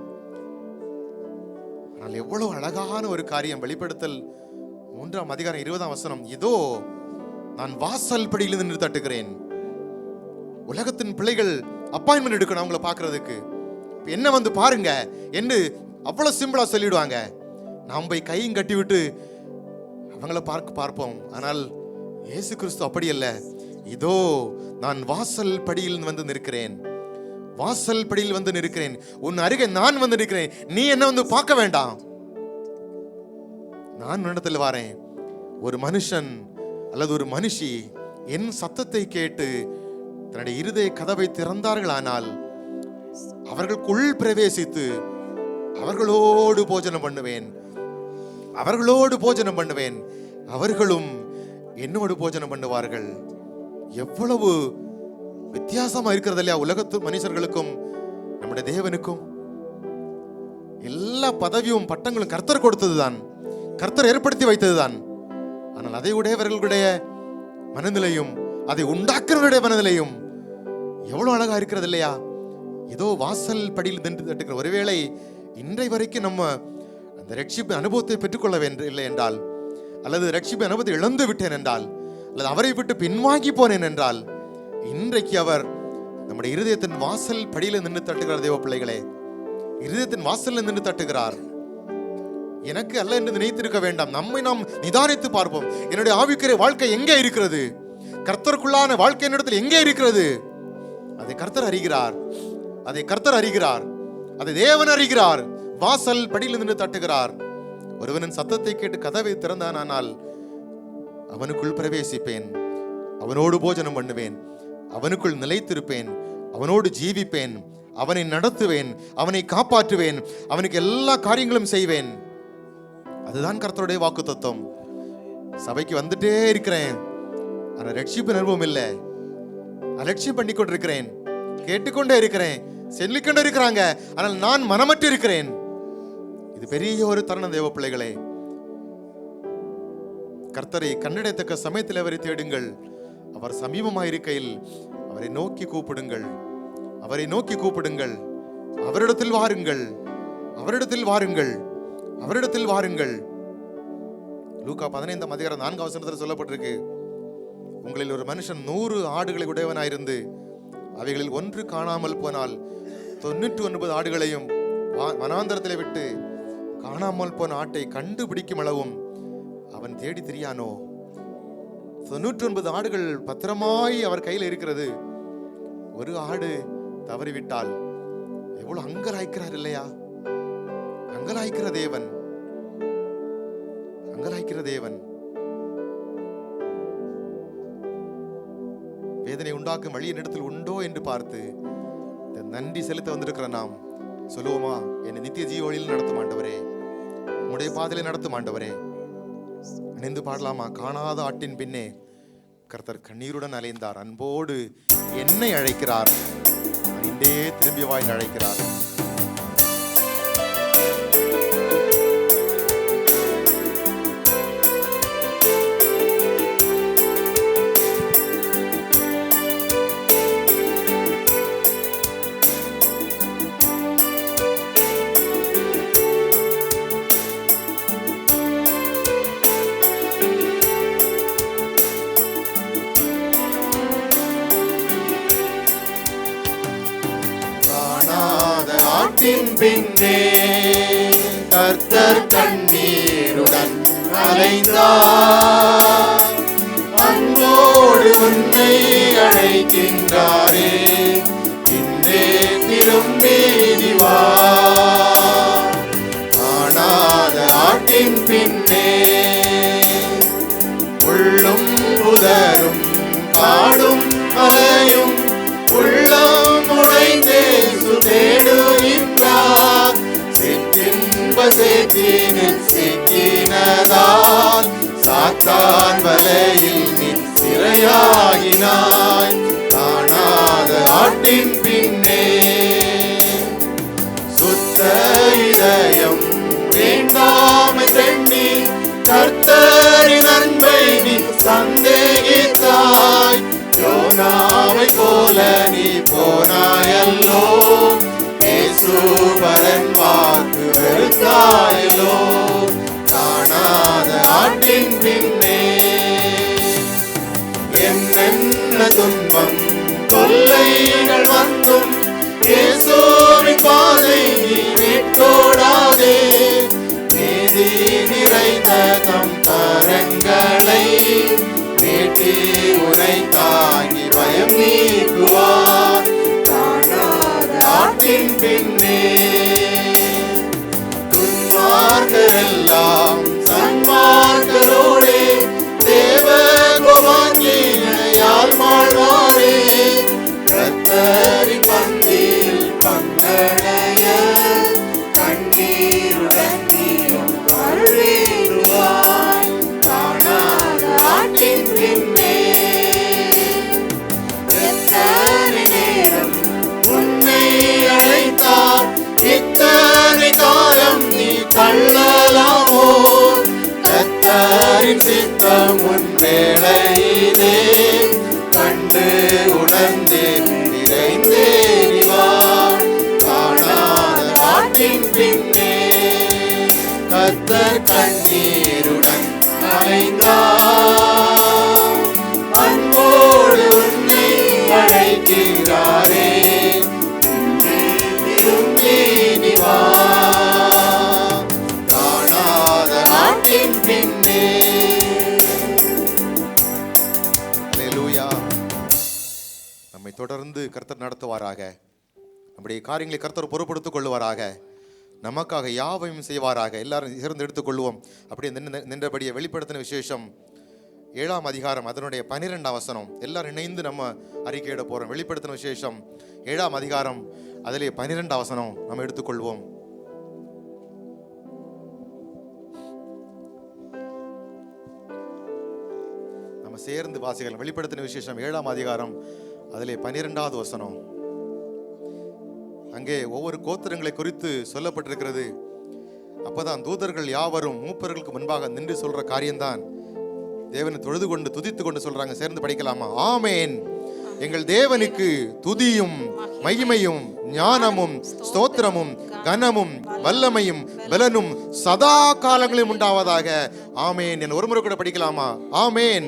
ஆனால் எவ்வளவு அழகான ஒரு காரியம், வெளிப்படுத்தல் 3ஆம் அதிகாரம் 20ஆம் வசனம், இதோ நான் வாசல் படியில் நின்று தட்டுகிறேன். உலகத்தின் பிள்ளைகள் அப்பாயின்மெண்ட் எடுக்கணும் அவங்கள பார்க்கறதுக்கு. என்ன வந்து பாருங்க என்று அவ்வளவு சிம்பிளா சொல்லிடுவாங்க. நாம் போய் கையும் கட்டி விட்டு அவங்கள பார்ப்போம். ஆனால் இயேசு கிறிஸ்து அப்படி அல்ல. இதோ நான் வாசல் படியில் வந்து நிற்கிறேன், வாசல் படியில் வந்து நிற்கிறேன், உன் அருகே நான் வந்து நிற்கிறேன், நீ என்ன வந்து பார்க்க வேண்டாம், நான் இடத்துல வாரேன். ஒரு மனுஷன் அல்லது ஒரு மனுஷி என் சத்தத்தை கேட்டு தன்னுடைய இருதய கதவை திறந்தார்களானால் அவர்களுக்குள் பிரவேசித்து அவர்களோடு போஜனம் பண்ணுவேன், அவர்களோடு போஜனம் பண்ணுவேன், அவர்களும் என்னோடு போஜனம் பண்ணுவார்கள். எவ்வளவு வித்தியாசமா இருக்கிறது இல்லையா? உலகத்து மனுஷர்களுக்கும் நம்முடைய தேவனுக்கும். எல்லா பதவியும் பட்டங்களும் கர்த்தர் கொடுத்ததுதான், கர்த்தர் ஏற்படுத்தி வைத்ததுதான். ஆனால் அதை உடையவர்களுடைய மனநிலையும், அதை உண்டாக்குறவருடைய மனநிலையும் எவ்வளவு அழகா இருக்கிறது இல்லையா? ஏதோ வாசல் படியில் நின்று தட்டுகிற. ஒருவேளை இன்றை வரைக்கும் நம்ம அந்த ரட்சிப்பு அனுபவத்தை பெற்றுக்கொள்ள இல்லை என்றால், அல்லது ரட்சிப்பு அனுபவத்தை இழந்து விட்டேன் என்றால், அல்லது அவரை விட்டு பின்வாங்கி போனேன் என்றால், இன்றைக்கு அவர் நம்முடைய இருதயத்தின் வாசல் படியில் நின்று தட்டுகிறார். தேவ பிள்ளைகளே, இருதயத்தின் வாசலில் நின்று தட்டுகிறார். எனக்கு அல்ல என்று நினைத்திருக்க வேண்டாம். நம்மை நாம் நிதானித்து பார்ப்போம். என்னுடைய ஆவிக்குரிய வாழ்க்கை எங்கே இருக்கிறது? கர்த்தருக்குள்ளான வாழ்க்கை என்னிடத்தில் எங்கே இருக்கிறது? அதை கர்த்தர் அறிகிறார், அதை கர்த்தர் அறிகிறார், அதை தேவன் அறிகிறார். வாசல் படியில் நின்று தட்டுகிறார். ஒருவனின் சத்தத்தை கேட்டு கதவை திறந்தானால் அவனுக்குள் பிரவேசிப்பேன், அவனோடு போஜனம் பண்ணுவேன், அவனுக்குள் நிலைத்திருப்பேன், அவனோடு ஜீவிப்பேன், அவனை நடத்துவேன், அவனை காப்பாற்றுவேன், அவனுக்கு எல்லா காரியங்களும் செய்வேன். அதுதான் கர்த்தருடைய வாக்குத்தத்தம். சபைக்கு வந்துட்டே இருக்கிறேன், ஆனா ரட்சிப்பு அனுபவம் இல்லை, அலட்சியம் பண்ணி கொண்டிருக்கிறேன், கேட்டுக்கொண்டே இருக்கிறேன், சொல்லிக்கொண்டே இருக்கிறாங்க, ஆனால் நான் மனமற்று இருக்கிறேன். இது பெரிய ஒரு தருணம். தேவ பிள்ளைகளே, கர்த்தரை கண்டடையத்தக்க சமயத்தில் அவரை தேடுங்கள். அவர் சமீபமாயிருக்கையில் அவரை நோக்கி கூப்பிடுங்கள், அவரை நோக்கி கூப்பிடுங்கள். அவரிடத்தில் வாருங்கள், அவரிடத்தில் வாருங்கள், அவரிடத்தில் வாருங்கள். லூக்கா 15ஆம் அதிகாரம் 4ஆம் வசனத்தில் சொல்லப்பட்டிருக்கு, உங்களில் ஒரு மனுஷன் 100 ஆடுகளை உடையவனாயிருந்து அவைகளில் ஒன்று காணாமல் போனால் 99 ஆடுகளையும் வனாந்தரத்தில் விட்டு காணாமல் போன ஆட்டை கண்டுபிடிக்கும் அளவும் அவன் தேடி திரியானோ? 99 ஆடுகள் பத்திரமாய் அவர் கையில் இருக்கிறது. ஒரு ஆடு தவறிவிட்டால் எவ்வளவு அங்கலாய்க்கிறார் இல்லையா? அங்கலாய்க்கிற தேவன், அங்கலாய்க்கிற தேவன். வேதனை உண்டாக்கும் வழியின் இடத்தில் உண்டோ என்று பார்த்து நன்றி செலுத்த வந்திருக்கிற நாம் சொல்லுவோமா? என்னை நித்திய ஜீவ நடத்தும் ஆண்டவரே, உம்முடைய பாதையிலே நடத்தும் ஆண்டவரே. இணைந்து பாடலாமா? காணாத ஆட்டின் பின்னே கர்த்தர் கண்ணீருடன் அலைந்தார், அன்போடு என்னை அழைக்கிறார், இன்றே திரும்பி வாய் அழைக்கிறார். பின்னே கர்த்தர் கண்ணீருடன் அலைந்தார், அன்போடு உன்னை அழைக்கின்றாரே, இன்றே திரும்பி வா. காணாத ஆட்டின் பின்னே உள்ளும் புதரும் காடும் மலையும் உள்ளம் உடைந்தே தேடுகின்றார். சிற்றின்ப சேற்றினில் சிக்கினதால் சாத்தான் வலையில் நீ சிறையாகினாய். காணாத ஆட்டின் பின்னே சுத்த இதயம் வேண்டாம் என்றெண்ணி கர்த்தரின் அன்பை நீ சந்தேகித்தாய். யோனாவை போல நீ போனாயல்லோ, இயேசுபரன் வாக்கு வெறுத்தாயல்லோ. காணாத ஆட்டின் பின்னே என்னென்ன துன்பம் தொல்லைகள் வந்தும் இயேசுவின் பாதை நீ விட்டோடாதே. நீதி நிறைந்த தம் கரங்களை நீட்டி உனை தாங்கி பயம் நீக்குவார். காணாத ஆட்டின் பின்னே துன்மார்க்கரெல்லாம் சன்மார்க்கரோடே தேவ கோபாக்கினையால் வாழ்வாரே. கர்த்தரின் பந்தியில் பங்கடைய கண்ணீருடன் நீயும் அருளிடுவாய். காணாத ஆட்டின் பின்னே எத்தனை நேரம் உன்னை அழைத்தார், இத்தனை காலம் நீ தள்ளலாமோ? கர்த்தரின் சித்தம் உன் வேளையிலே கண்டு உணர்ந்தே நிறைந்தே நீ வா. காணாத ஆட்டின் பின்னே கர்த்தர் கண்ணீருடன் அலைந்தார், அன்போடு உன்னை அழைக்கிறாரே, திரும்பி நீ வா. காணாத ஆட்டின் பின்னே. அல்லேலூயா. நம்மை தொடர்ந்து கர்த்தர் நடத்துவாராக. நம்முடைய காரியங்களை கர்த்தர் பொறுப்படுத்திக் கொள்ளுவாராக. நமக்காக யாவையும் செய்வாராக. எல்லாரும் சேர்ந்து எடுத்துக்கொள்வோம். அப்படியே நின்றபடியே வெளிப்படுத்தின விசேஷம் 7ஆம் அதிகாரம் அதனுடைய 12ஆம் வசனம். எல்லாரும் இணைந்து நம்ம அறிக்கையிட போறோம். வெளிப்படுத்தின விசேஷம் 7ஆம் அதிகாரம் அதிலே 12ஆம் வசனம் நம்ம எடுத்துக்கொள்வோம். நம்ம சேர்ந்து வாசிக்கலாம். வெளிப்படுத்தின விசேஷம் 7ஆம் அதிகாரம் அதிலே 12வது வசனம். அங்கே ஒவ்வொரு கோத்திரங்களை குறித்து சொல்லப்பட்டிருக்கிறது. அப்பதான் தூதர்கள் யாவரும் மூப்பர்களுக்கு முன்பாக நின்று சொல்ற காரியம்தான் தேவனை தொழுது கொண்டு துதித்து கொண்டு சொல்றாங்க. சேர்ந்து படிக்கலாமா? ஆமேன். எங்கள் தேவனுக்கு துதியும் மகிமையும் ஞானமும் ஸ்தோத்திரமும் கனமும் வல்லமையும் பலனும் சதா காலங்களிலும் உண்டாவதாக. ஆமேன். என் ஒரு முறை கூட படிக்கலாமா? ஆமேன்.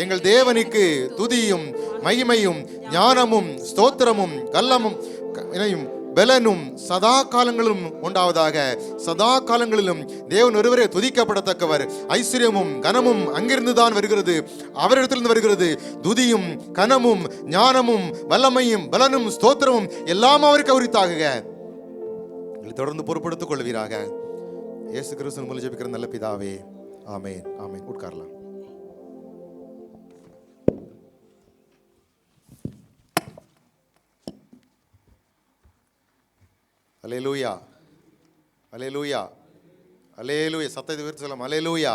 எங்கள் தேவனுக்கு துதியும் மகிமையும் ஞானமும் ஸ்தோத்திரமும் கல்லமும் பலனும் சதா காலங்களிலும் உண்டாவதாக. சதா காலங்களிலும் தேவன் ஒருவரே துதிக்கப்படத்தக்கவர். ஐஸ்வர்யமும் கனமும் அங்கிருந்து தான் வருகிறது, அவரிடத்திலிருந்து வருகிறது. துதியும் கனமும் ஞானமும் வல்லமையும் பலனும் ஸ்தோத்திரமும் எல்லாம் அவருக்கு உரித்தாகுக. தொடர்ந்து பொறுப்படுத்திக் கொள்வீராக. இயேசு கிறிஸ்துவின் மூலம் ஜெபிக்கிற நல்ல பிதாவே, ஆமென். ஆமென். உட்காரலாம். அல்லேலூயா, அல்லேலூயா, அல்லேலூயா. சத்தத்தை உயர்த்தி சொல்லலாம். அல்லேலூயா.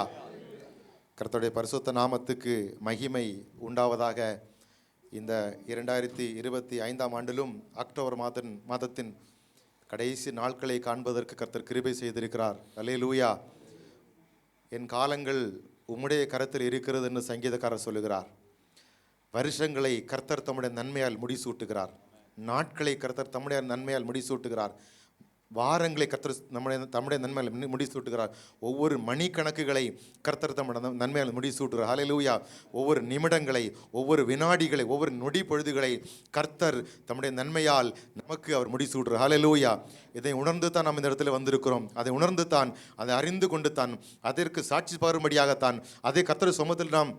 கர்த்தருடைய பரிசுத்த நாமத்துக்கு மகிமை உண்டாவதாக. இந்த 2025ஆம் ஆண்டிலும் அக்டோபர் மாதத்தின் கடைசி நாட்களை காண்பதற்கு கர்த்தர் கிருபை செய்திருக்கிறார். அல்லேலூயா. என் காலங்கள் உம்முடைய கரத்தில் இருக்கிறது என்று சங்கீதக்காரர் சொல்லுகிறார். வருஷங்களை கர்த்தர் தம்முடைய நன்மையால் முடிசூட்டுகிறார். நாட்களை கர்த்தர் தம்முடைய நன்மையால் முடிசூட்டுகிறார். வாரங்களை கர்த்தர் தம்முடைய நன்மையால் முடிசூட்டுகிறார். ஒவ்வொரு மணிக்கணக்குகளை கர்த்தர் தம்முடைய நன்மையால் முடிசூட்டுகிறார். ஹல்லேலூயா. ஒவ்வொரு நிமிடங்களை, ஒவ்வொரு வினாடிகளை, ஒவ்வொரு நொடி பொழுதுகளை கர்த்தர் தம்முடைய நன்மையால் நமக்கு அவர் முடிசூட்டுகிறார். ஹல்லேலூயா. இதை உணர்ந்து தான் நாம் இந்த இடத்துல வந்திருக்கிறோம். அதை உணர்ந்து தான், அதை அறிந்து கொண்டு தான், அதற்கு சாட்சி பகரும்படியாகத்தான், அதை கர்த்தர் சுமத்தில் நாம்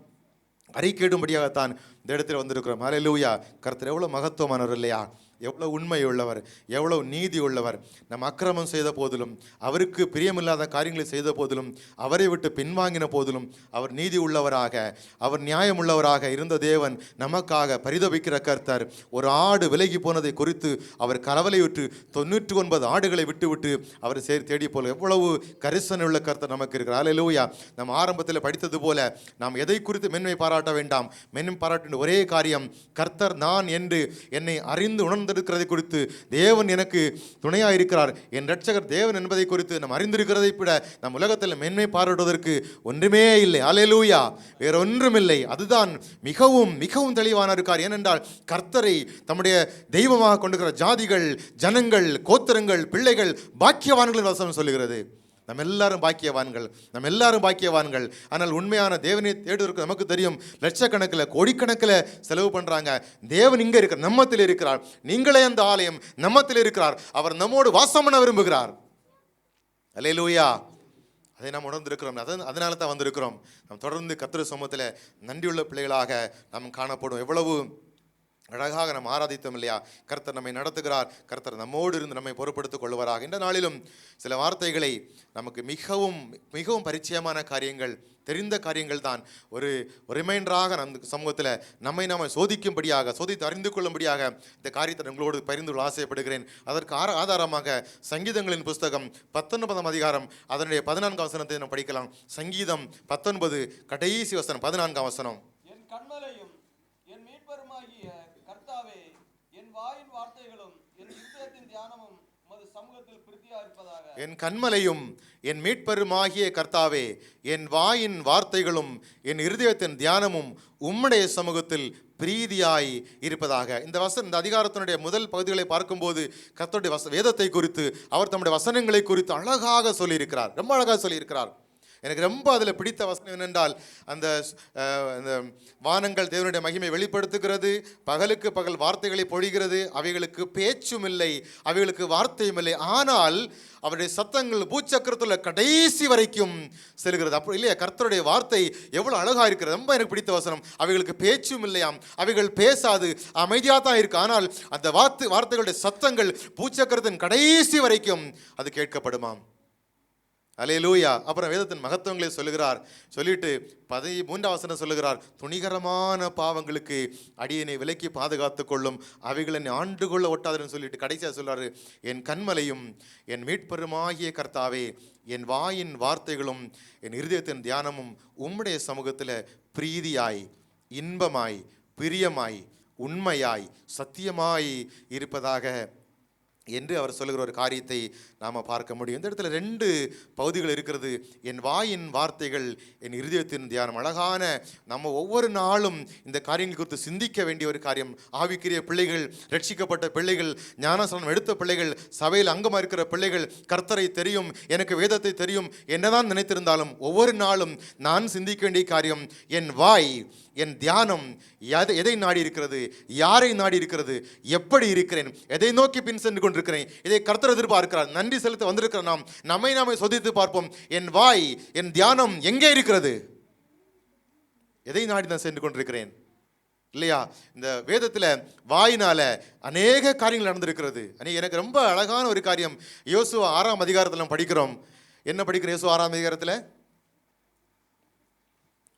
அறிக்கையிடும்படியாகத்தான் இந்த இடத்துல வந்திருக்கிறோம். ஹல்லேலூயா. கர்த்தர் எவ்வளோ மகத்துவமானவர் இல்லையா? எவ்வளோ உண்மை உள்ளவர், எவ்வளோ நீதி உள்ளவர். நம் அக்கிரமம் செய்த போதிலும், அவருக்கு பிரியமில்லாத காரியங்களை செய்த போதிலும், அவரை விட்டு பின்வாங்கின போதிலும் அவர் நீதி உள்ளவராக, அவர் நியாயம் உள்ளவராக இருந்த தேவன் நமக்காக பரிதபிக்கிற கர்த்தர். ஒரு ஆடு விலகி போனதை குறித்து அவர் கலவலையுற்று 99 ஆடுகளை விட்டு அவர் தேடி போல எவ்வளவு கரிசனை உள்ள கர்த்தர் நமக்கு இருக்கிறார். ஹல்லேலூயா. நம்ம ஆரம்பத்தில் படித்தது போல நாம் எதை குறித்து மென்மை பாராட்ட வேண்டாம். மென்மை பாராட்டின ஒரே காரியம், கர்த்தர் நான் என்று என்னை அறிந்து உணர்ந்திருக்கிறதை குறித்து, தேவன் எனக்கு துணையாக இருக்கிறார், என் ரட்சகர் தேவன் என்பதை குறித்து நாம் அறிந்திருக்கிறதை விட நம் உலகத்தில் மென்மை பாராட்டுவதற்கு ஒன்றுமே இல்லை. ஹல்லேலூயா. வேற ஒன்றுமில்லை. அதுதான் மிகவும் மிகவும் தெளிவான இருக்கார். ஏனென்றால் கர்த்தரை தம்முடைய தெய்வமாக கொண்டிருக்கிற ஜாதிகள், ஜனங்கள், கோத்திரங்கள், பிள்ளைகள் பாக்கியவான்கள் வசனம் சொல்லுகிறது. நம்ம எல்லாரும் பாக்கியவான்கள். ஆனால் உண்மையான தேவனை தேடுவதற்கு நமக்கு தெரியும், லட்சக்கணக்கில் கோடிக்கணக்கில் செலவு பண்ணுறாங்க. தேவன் இங்கே இருக்கிறார், நம்மத்தில் இருக்கிறார். நீங்களே அந்த ஆலயம், நம்மத்தில் இருக்கிறார். அவர் நம்மோடு வாசம் பண்ண விரும்புகிறார். அல்லேலூயா. அதை நாம் உணர்ந்திருக்கிறோம். அதனால தான் வந்திருக்கிறோம். நாம் தொடர்ந்து கர்த்தர் சமூகத்தில் நன்றியுள்ள பிள்ளைகளாக நாம் காணப்படும். எவ்வளவு அழகாக நாம் ஆராதித்தோம் இல்லையா? கர்த்தர் நம்மை நடத்துகிறார். கர்த்தர் நம்மோடு இருந்து நம்மை பொறுப்படுத்திக் கொள்வாராக. இந்த நாளிலும் சில வார்த்தைகளை, நமக்கு மிகவும் மிகவும் பரிச்சயமான காரியங்கள், தெரிந்த காரியங்கள் தான் ஒரு ரிமைண்டராக நம் சமூகத்தில் நம்மை சோதிக்கும்படியாக, சோதித்து அறிந்து கொள்ளும்படியாக இந்த காரியத்தை உங்களோடு பகிர்ந்து கொள்ள ஆசைப்படுகிறேன். அதற்கு ஆதாரமாக சங்கீதங்களின் புஸ்தகம் 19ஆம் அதிகாரம் அதனுடைய 14ஆம் வசனத்தை நாம் படிக்கலாம். சங்கீதம் 19 கடைசி வசனம் 14ஆம் வசனம். என் கண்மலையும் என் மீட்பருமாகிய கர்த்தாவே, என் வாயின் வார்த்தைகளும் என் இருதயத்தின் தியானமும் உமது சமூகத்தில் பிரித்தியா இருப்பதாக. என் கண்மலையும் என் மீட்பருமாகிய கர்த்தாவே, என் வாயின் வார்த்தைகளும் என் இருதயத்தின் தியானமும் உம்முடைய சமூகத்தில் பிரீதியாய் இருப்பதாக. இந்த அதிகாரத்தினுடைய முதல் பகுதிகளை பார்க்கும்போது கர்த்தருடைய வேதத்தை குறித்து, அவர் தம்முடைய வசனங்களை குறித்து அழகாக சொல்லியிருக்கிறார். ரொம்ப அழகாக சொல்லியிருக்கிறார். எனக்கு ரொம்ப அதில் பிடித்த வசனம் என்னென்றால், அந்த வானங்கள் தேவனுடைய மகிமை வெளிப்படுத்துகிறது, பகலுக்கு பகல் வார்த்தைகளை பொழிகிறது, அவைகளுக்கு பேச்சும் இல்லை, அவைகளுக்கு வார்த்தையும் இல்லை, ஆனால் அவருடைய சத்தங்கள் பூச்சக்கரத்தில் கடைசி வரைக்கும் செல்கிறது. அப்போ இல்லையா? கர்த்தருடைய வார்த்தை எவ்வளோ அழகாக இருக்கிறது. ரொம்ப எனக்கு பிடித்த வசனம். அவைகளுக்கு பேச்சும் இல்லையாம், அவைகள் பேசாது, அமைதியாக தான் இருக்கு, ஆனால் அந்த வார்த்தைகளுடைய சத்தங்கள் பூச்சக்கரத்தின் கடைசி வரைக்கும் அது கேட்கப்படுமாம். அல்லேலூயா. அப்புறம் வேதத்தின் மகத்துவங்களை சொல்லுகிறார். சொல்லிட்டு 13ஆம் வசனம் சொல்லுகிறார், துணிகரமான பாவங்களுக்கு அடியனை விலக்கி பாதுகாத்து கொள்ளும், அவைகளை ஆண்டு கொள்ள ஒட்டாதுன்னு சொல்லிட்டு கடைசியாக சொல்றாரு, என் கண்மலையும் என் மீட்பருமாகிய கர்த்தாவே, என் வாயின் வார்த்தைகளும் என் இருதயத்தின் தியானமும் உம்முடைய சமூகத்தில் பிரீதியாய், இன்பமாய், பிரியமாய், உண்மையாய், சத்தியமாய் இருப்பதாக என்று அவர் சொல்லுகிற ஒரு காரியத்தை நாம் பார்க்க முடியும். இந்த இடத்துல 2 பகுதிகள் இருக்கிறது. என் வாயின் வார்த்தைகள், என் இருதயத்தின் தியானம். அழகான நம்ம ஒவ்வொரு நாளும் இந்த காரியங்கள் குறித்து சிந்திக்க வேண்டிய ஒரு காரியம். ஆவிக்குரிய பிள்ளைகள், ரட்சிக்கப்பட்ட பிள்ளைகள், ஞானஸ்நானம் எடுத்த பிள்ளைகள், சபையில் அங்கமாக இருக்கிற பிள்ளைகள், கர்த்தரை தெரியும், எனக்கு வேதத்தை தெரியும் என்னதான் நினைத்திருந்தாலும் ஒவ்வொரு நாளும் நான் சிந்திக்க வேண்டிய காரியம், என் வாய், என் தியானம் எதை நாடி இருக்கிறது, யாரை நாடி இருக்கிறது, எப்படி இருக்கிறேன், எதை நோக்கி பின் சென்று கொண்டிருக்கிறேன், இதை கர்த்தர் எதிர்பார்க்கிறார். நன்றி செலுத்த வந்திருக்கிற நாம் நாமே சோதித்து பார்ப்போம். என் வாய், என் தியானம் எங்கே இருக்கிறது, எதை நாடி நான் சென்று கொண்டிருக்கிறேன் இல்லையா? இந்த வேதத்தில் வாயினால அநேக காரியங்கள் நடந்திருக்கிறது. எனக்கு ரொம்ப அழகான ஒரு காரியம் யோசுவா 6ஆம் அதிகாரத்தில் படிக்கிறோம். என்ன படிக்கிறோம் யோசுவா 6ஆம் அதிகாரத்தில்?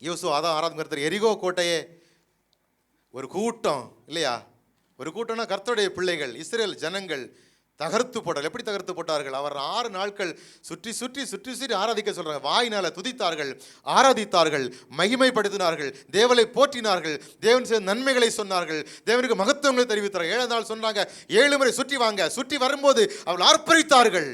யோசுவா 6ஆம் அதிகாரத்தில் எரிகோ கோட்டையே ஒரு கூட்டம் இல்லையா? ஒரு கூட்டம்னா கர்த்தருடைய பிள்ளைகள், இஸ்ரேல் ஜனங்கள் தகர்த்து போட்டார்கள். எப்படி தகர்த்து போட்டார்கள்? அவர் 6 நாட்கள் சுற்றி சுற்றி சுற்றி சுற்றி ஆராதிக்க சொல்றாங்க. வாயினால துதித்தார்கள், ஆராதித்தார்கள், மகிமைப்படுத்தினார்கள், தேவனை போற்றினார்கள், தேவன் செய்த நன்மைகளை சொன்னார்கள், தேவனுக்கு மகத்துவங்களை தெரிவித்தார்கள். 7ஆம் நாள் சொன்னாங்க 7 முறை சுற்றி வாங்க. சுற்றி வரும்போது அவள் ஆர்ப்பரித்தார்கள்,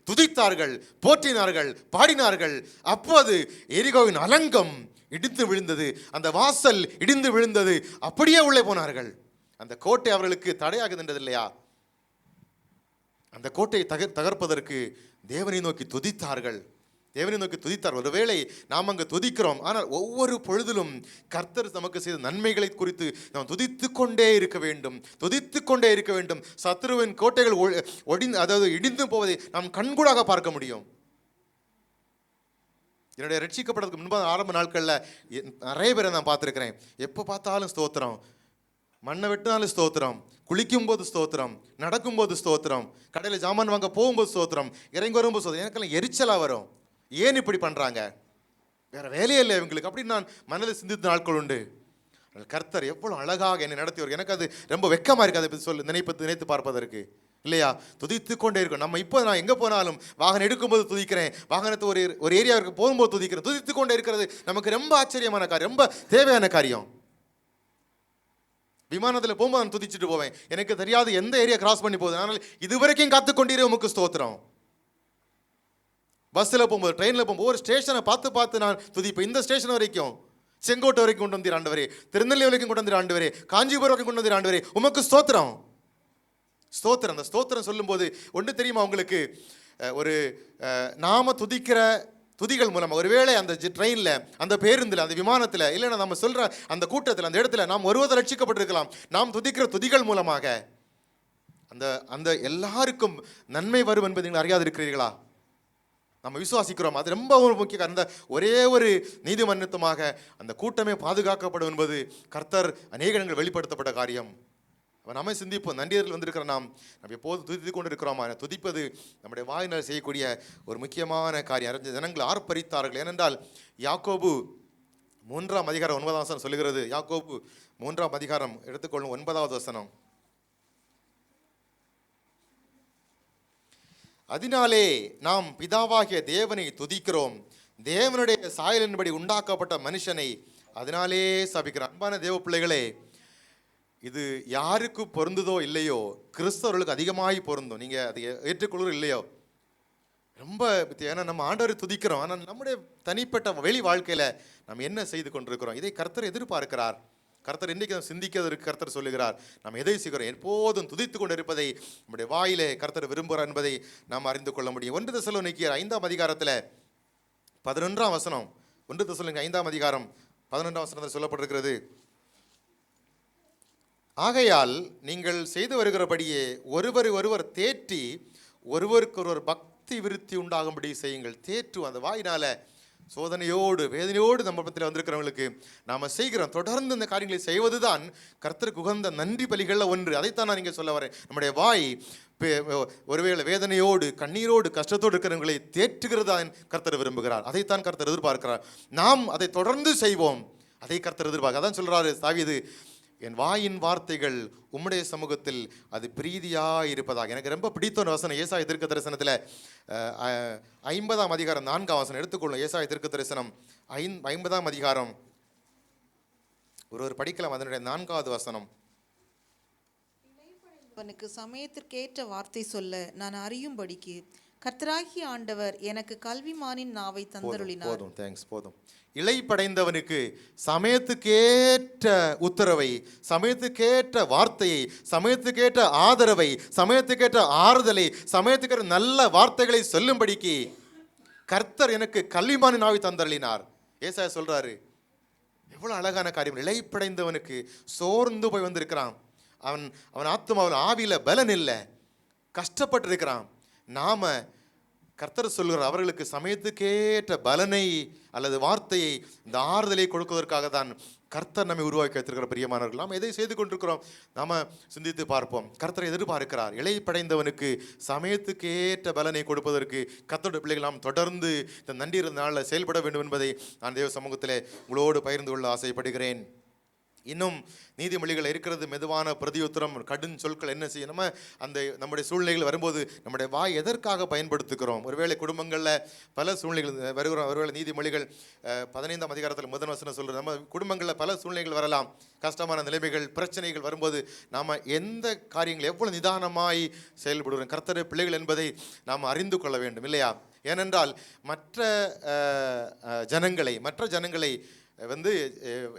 துதித்தார்கள், போற்றினார்கள், பாடினார்கள். அப்போது எரிகோவின் அலங்கம் இடிந்து விழுந்தது, அந்த வாசல் இடிந்து விழுந்தது. அப்படியே உள்ளே போனார்கள். அந்த கோட்டை அவர்களுக்கு தடையாக நின்றது இல்லையா? அந்த கோட்டையை தகர்ப்பதற்கு தேவனை நோக்கி துதித்தார்கள். ஒருவேளை நாம் அங்கு துதிக்கிறோம், ஆனால் ஒவ்வொரு பொழுதிலும் கர்த்தர் நமக்கு செய்த நன்மைகளை குறித்து நாம் துதித்து கொண்டே இருக்க வேண்டும். சத்துருவின் கோட்டைகள் இடிந்து போவதை நாம் கண்கூடாக பார்க்க முடியும். என்னுடைய ரட்சிக்கப்பட்டதுக்கு முன்பாக ஆரம்ப நாட்களில் நிறைய பேரை நான் பார்த்துருக்கிறேன். எப்போ பார்த்தாலும் ஸ்தோத்திரம், மண்ணை வெட்டினாலும் ஸ்தோத்திரம், குளிக்கும் போது ஸ்தோத்திரம், நடக்கும்போது ஸ்தோத்திரம், கடையில் ஜாமான் வாங்க போகும்போது ஸ்தோத்திரம், இறங்கி வரும்போது ஸ்தோத்திரம். எனக்கெல்லாம் எரிச்சலாக வரும். ஏன் இப்படி பண்ணுறாங்க? வேற வேலையே இல்லை இவங்களுக்கு அப்படின்னு நான் மனதில் சிந்தித்த நாட்கள் உண்டு. கர்த்தர் எவ்வளோ அழகாக என்னை நடத்தியவர். எனக்கு அது ரொம்ப வெக்கமாக இருக்குது அதை நினைத்து பார்ப்பதற்கு இல்லையா? துதித்து கொண்டே இருக்கும். நான் எங்கே போனாலும் வாகனம் எடுக்கும்போது துதிக்கிறேன், வாகனத்தை ஒரு ஏரியாவுக்கு போகும்போது துதிக்கிறேன். துதித்து கொண்டே இருக்கிறது நமக்கு ரொம்ப ஆச்சரியமான காரியம், ரொம்ப தேவையான காரியம். விமானத்தில் போகும்போது நான் துதிச்சுட்டு போவேன். எனக்கு தெரியாது எந்த ஏரியா கிராஸ் பண்ணி போகுது, ஆனால் இதுவரைக்கும் காத்துக்கொண்டீரே உமக்கு ஸ்தோத்திரம். பஸ்ஸில் போகும்போது, ட்ரெயினில் போகும்போது ஒரு ஸ்டேஷனை பார்த்து நான் துதிப்பேன். இந்த ஸ்டேஷன் வரைக்கும், செங்கோட்டை வரைக்கும் கொண்டு வந்தீர் ஆண்டவரே, திருநெல்வேலி வரைக்கும் கொண்டு வந்தீர் ஆண்டவரே, காஞ்சிபுரம் வரைக்கும் கொண்டு வந்தீர் ஆண்டவரே, உமக்கு ஸ்தோத்திரம். அந்த ஸ்தோத்திரம் சொல்லும்போது ஒன்று தெரியுமா உங்களுக்கு? ஒரு நாம துதிக்கிற துதிகள் மூலமாக, ஒருவேளை அந்த ட்ரெயினில், அந்த பேருந்தில், அந்த விமானத்தில், இல்லைன்னா நம்ம சொல்கிற அந்த கூட்டத்தில், அந்த இடத்துல நாம் ஒருவரை ரட்சிக்கப்பட்டிருக்கலாம். நாம் துதிக்கிற துதிகள் மூலமாக அந்த எல்லாருக்கும் நன்மை வரும் என்பதை நீங்கள் அறியாது இருக்கிறீர்களா? நம்ம விசுவாசிக்கிறோம். அது ரொம்ப முக்கியம். அந்த ஒரே ஒரு நீதிமன்றமாக அந்த கூட்டமே பாதுகாக்கப்படும் என்பது கர்த்தர் அநேக இடங்கள் வெளிப்படுத்தப்பட்ட காரியம். நம்ம சிந்திப்போம். நன்றியர்கள் வந்திருக்கிற நாம் எப்போது துதித்து கொண்டு இருக்கிறோமா? துதிப்பது நம்முடைய வாயினால் செய்யக்கூடிய ஒரு முக்கியமான காரியம். அறிஞ்ச ஜனங்கள் ஆர்ப்பரித்தார்கள். ஏனென்றால் யாக்கோபு 3ஆம் அதிகாரம் 9ஆம் வசனம் சொல்லுகிறது. யாக்கோபு 3ஆம் அதிகாரம் எடுத்துக்கொள்ளும் 9வது வசனம். அதனாலே நாம் பிதாவாகிய தேவனை துதிக்கிறோம், தேவனுடைய சாயலின்படி உண்டாக்கப்பட்ட மனுஷனை அதனாலே சபிக்கிறோம். அன்பான தேவ பிள்ளைகளே, இது யாருக்கு பொருந்துதோ இல்லையோ, கிறிஸ்தவர்களுக்கு அதிகமாகி பொருந்தும். நீங்கள் அதை ஏற்றுக்கொள்ளுறோம் இல்லையோ, ரொம்ப. ஏன்னா நம்ம ஆண்டவரை துதிக்கிறோம், ஆனால் நம்முடைய தனிப்பட்ட வெளி வாழ்க்கையில் நம்ம என்ன செய்து கொண்டிருக்கிறோம்? இதை கர்த்தர் எதிர்பார்க்கிறார். கர்த்தர் இன்றைக்கு சிந்திக்கிறதற்கு கர்த்தர் சொல்லுகிறார். நாம் எதை செய்கிறோம்? எப்போதும் துதித்து கொண்டு இருப்பதை நம்முடைய வாயிலே கர்த்தர் விரும்புகிறார் என்பதை நாம் அறிந்து கொள்ள முடியும். 1 தெசலோனிக்கேயர் 5ஆம் அதிகாரத்தில் 11ஆம் வசனம். 1 தெசலோனிக்கேயர் 5ஆம் அதிகாரம் 11ஆம் வசனத்தில் சொல்லப்பட்டிருக்கிறது. ஆகையால் நீங்கள் செய்து வருகிறபடியே ஒருவர் தேற்றி ஒருவருக்கொருவர் பக்தி விருத்தி உண்டாகும்படி செய்யுங்கள். தேற்று அந்த வாயினால சோதனையோடு வேதனையோடு நம்ம பக்கத்தில் வந்திருக்கிறவங்களுக்கு நாம் செய்கிறோம். தொடர்ந்து இந்த காரியங்களை செய்வது தான் கர்த்தருக்கு உகந்த நன்றி பலிகளில் ஒன்று. அதைத்தான் நான் இங்கே சொல்ல வரேன். நம்முடைய வாய் ஒருவேளை வேதனையோடு, கண்ணீரோடு, கஷ்டத்தோடு இருக்கிறவங்களை தேற்றுகிறதான் கர்த்தர் விரும்புகிறார். அதைத்தான் கர்த்தர் எதிர்பார்க்கிறார். நாம் அதை தொடர்ந்து செய்வோம். அதை கர்த்தர் எதிர்பார்க்க. அதான் சொல்கிறாரு தாவீது, என் வாயின் வார்த்தைகள் உம்முடைய சமூகத்தில் அது பிரீதியாக இருப்பதாக. எனக்கு ரொம்ப பிடித்த ஒரு வசனம் ஏசாயா தீர்க்க தரிசனத்தில் 50ஆம் அதிகாரம் 4ஆம் வசனம் எடுத்துக்கொள்ளும். ஏசாயா தீர்க்க தரிசனம் 50ஆம் அதிகாரம் ஒருவர் படிக்கலாம். அதனுடைய 4வது வசனம். அவனுக்கு சமயத்திற்கேற்ற வார்த்தை சொல்ல நான் அறியும்படிக்கு கர்த்தராகிய ஆண்டவர் எனக்கு கல்விமானின் நாவை தந்தருளினார். போதும், தேங்க்ஸ், போதும். இளைப்படைந்தவனுக்கு சமயத்துக்கேற்ற உத்தரவை, சமயத்துக்கேற்ற வார்த்தையை, சமயத்துக்கேற்ற ஆதரவை, சமயத்துக்கேற்ற ஆறுதலை, சமயத்துக்கேற்ற நல்ல வார்த்தைகளை சொல்லும்படிக்கு கர்த்தர் எனக்கு கல்விமானின் நாவை தந்தருளினார். ஏசாயா சொல்றாரு, எவ்வளவு அழகான காரியம். இளைப்படைந்தவனுக்கு சோர்ந்து போய் வந்திருக்கிறான், அவன் ஆத்மாவில் ஆவியில பலன் இல்லை, கஷ்டப்பட்டு இருக்கிறான். நாம கர்த்தர் சொல்கிறார், அவர்களுக்கு சமயத்துக்கேற்ற பலனை அல்லது வார்த்தையை, இந்த ஆறுதலை கொடுப்பதற்காக தான் கர்த்தர் நம்மை உருவாக்கி வைத்திருக்கிற பிரியமானவர்கள். நாம் எதை செய்து கொண்டிருக்கிறோம்? நாம சிந்தித்து பார்ப்போம். கர்த்தர் எதிர்பார்க்கிறார், இளைப்படைந்தவனுக்கு சமயத்துக்கேற்ற பலனை கொடுப்பதற்கு கர்த்தருடைய பிள்ளைகள் நாம் தொடர்ந்து இந்த நன்றி நாளில் செயல்பட வேண்டும் என்பதை நான் தேவ சமூகத்தில் உங்களோடு பகிர்ந்து கொள்ள ஆசைப்படுகிறேன். இன்னும் நீதிமொழிகள் இருக்கிறது, மெதுவான பிரதியுத்தரம், கடும் சொற்கள் என்ன செய்ய நம்ம நம்முடைய சூழ்நிலைகள் வரும்போது நம்முடைய வாய் எதற்காக பயன்படுத்துகிறோம்? ஒருவேளை குடும்பங்களில் பல சூழ்நிலைகள் வருகிறோம். ஒருவேளை நீதிமொழிகள் 15ஆம் அதிகாரத்தில் முதல் வசனம் சொல்கிறது, நம்ம குடும்பங்களில் பல சூழ்நிலைகள் வரலாம், கஷ்டமான நிலைமைகள், பிரச்சனைகள் வரும்போது நாம் எந்த காரியங்கள் எவ்வளவு நிதானமாய் செயல்படுகிறோம் கர்த்தருடைய பிள்ளைகள் என்பதை நாம் அறிந்து கொள்ள வேண்டும், இல்லையா? ஏனென்றால் மற்ற ஜனங்களை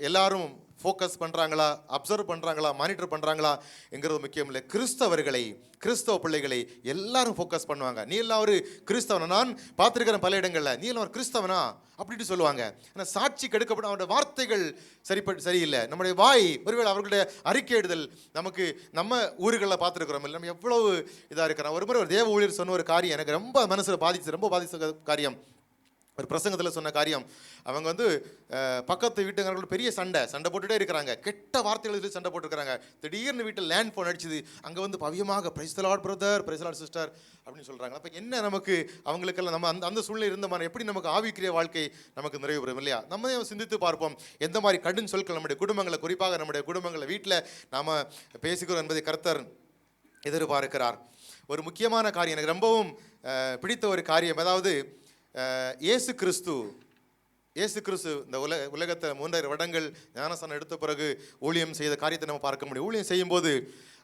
எல்லாரும் ஃபோக்கஸ் பண்ணுறாங்களா, அப்சர்வ் பண்ணுறாங்களா, மானிட்டர் பண்ணுறாங்களா என்கிறது முக்கியம் இல்லை. கிறிஸ்தவ பிள்ளைகளை எல்லாரும் ஃபோக்கஸ் பண்ணுவாங்க. நீ எல்லாம் ஒரு கிறிஸ்தவனா? நான் பார்த்துருக்கிறேன் பல இடங்களில், நீ எல்லாம் ஒரு கிறிஸ்தவனா அப்படின்ட்டு சொல்லுவாங்க. ஆனால் சாட்சி கெடுக்கப்படும் அவருடைய வார்த்தைகள் சரியில்லை. நம்முடைய வாய், ஒருவேளை அவர்களுடைய அறிக்கையிடுதல், நம்ம ஊர்களில் பார்த்துருக்குறோம் இல்லை, நம்ம எவ்வளவு இதாக இருக்கிறோம். ஒரு முறை ஒரு தேவ ஊழியர் சொன்ன ஒரு காரியம் எனக்கு ரொம்ப மனசில் பாதித்த காரியம். ஒரு பிரசங்கத்தில் சொன்ன காரியம், அவங்க பக்கத்து வீட்டுக்காரங்களோட பெரிய சண்டை போட்டுகிட்டே இருக்கிறாங்க, கெட்ட வார்த்தைகள் சண்டை போட்டுருக்காங்க. திடீர்னு வீட்டில் லேண்ட் ஃபோன் அடிச்சுது, அங்கே பவியமாக praise the Lord brother, praise the Lord sister அப்படின்னு சொல்கிறாங்க. அப்போ என்ன நமக்கு அவங்களுக்கெல்லாம் நம்ம அந்த சூழ்நிலை இருந்தமான எப்படி நமக்கு ஆவிக்குரிய வாழ்க்கை நமக்கு நிறைவு பெறும், இல்லையா? நம்ம சிந்தித்து பார்ப்போம், எந்த மாதிரி கடும் சொற்கள் நம்முடைய குடும்பங்களை, குறிப்பாக நம்முடைய குடும்பங்களை, வீட்டில் நாம் பேசுகிறோம் என்பதை கர்த்தர் எதிர்பார்க்கிறார். ஒரு முக்கியமான காரியம், எனக்கு ரொம்பவும் பிடித்த ஒரு காரியம், அதாவது இயேசு கிறிஸ்து இந்த உலகத்தை 3.5 வருடங்கள் ஞானஸ்நானம் எடுத்த பிறகு ஊழியம் செய்த காரியத்தை நம்ம பார்க்க முடியும். ஊழியம் செய்யும்போது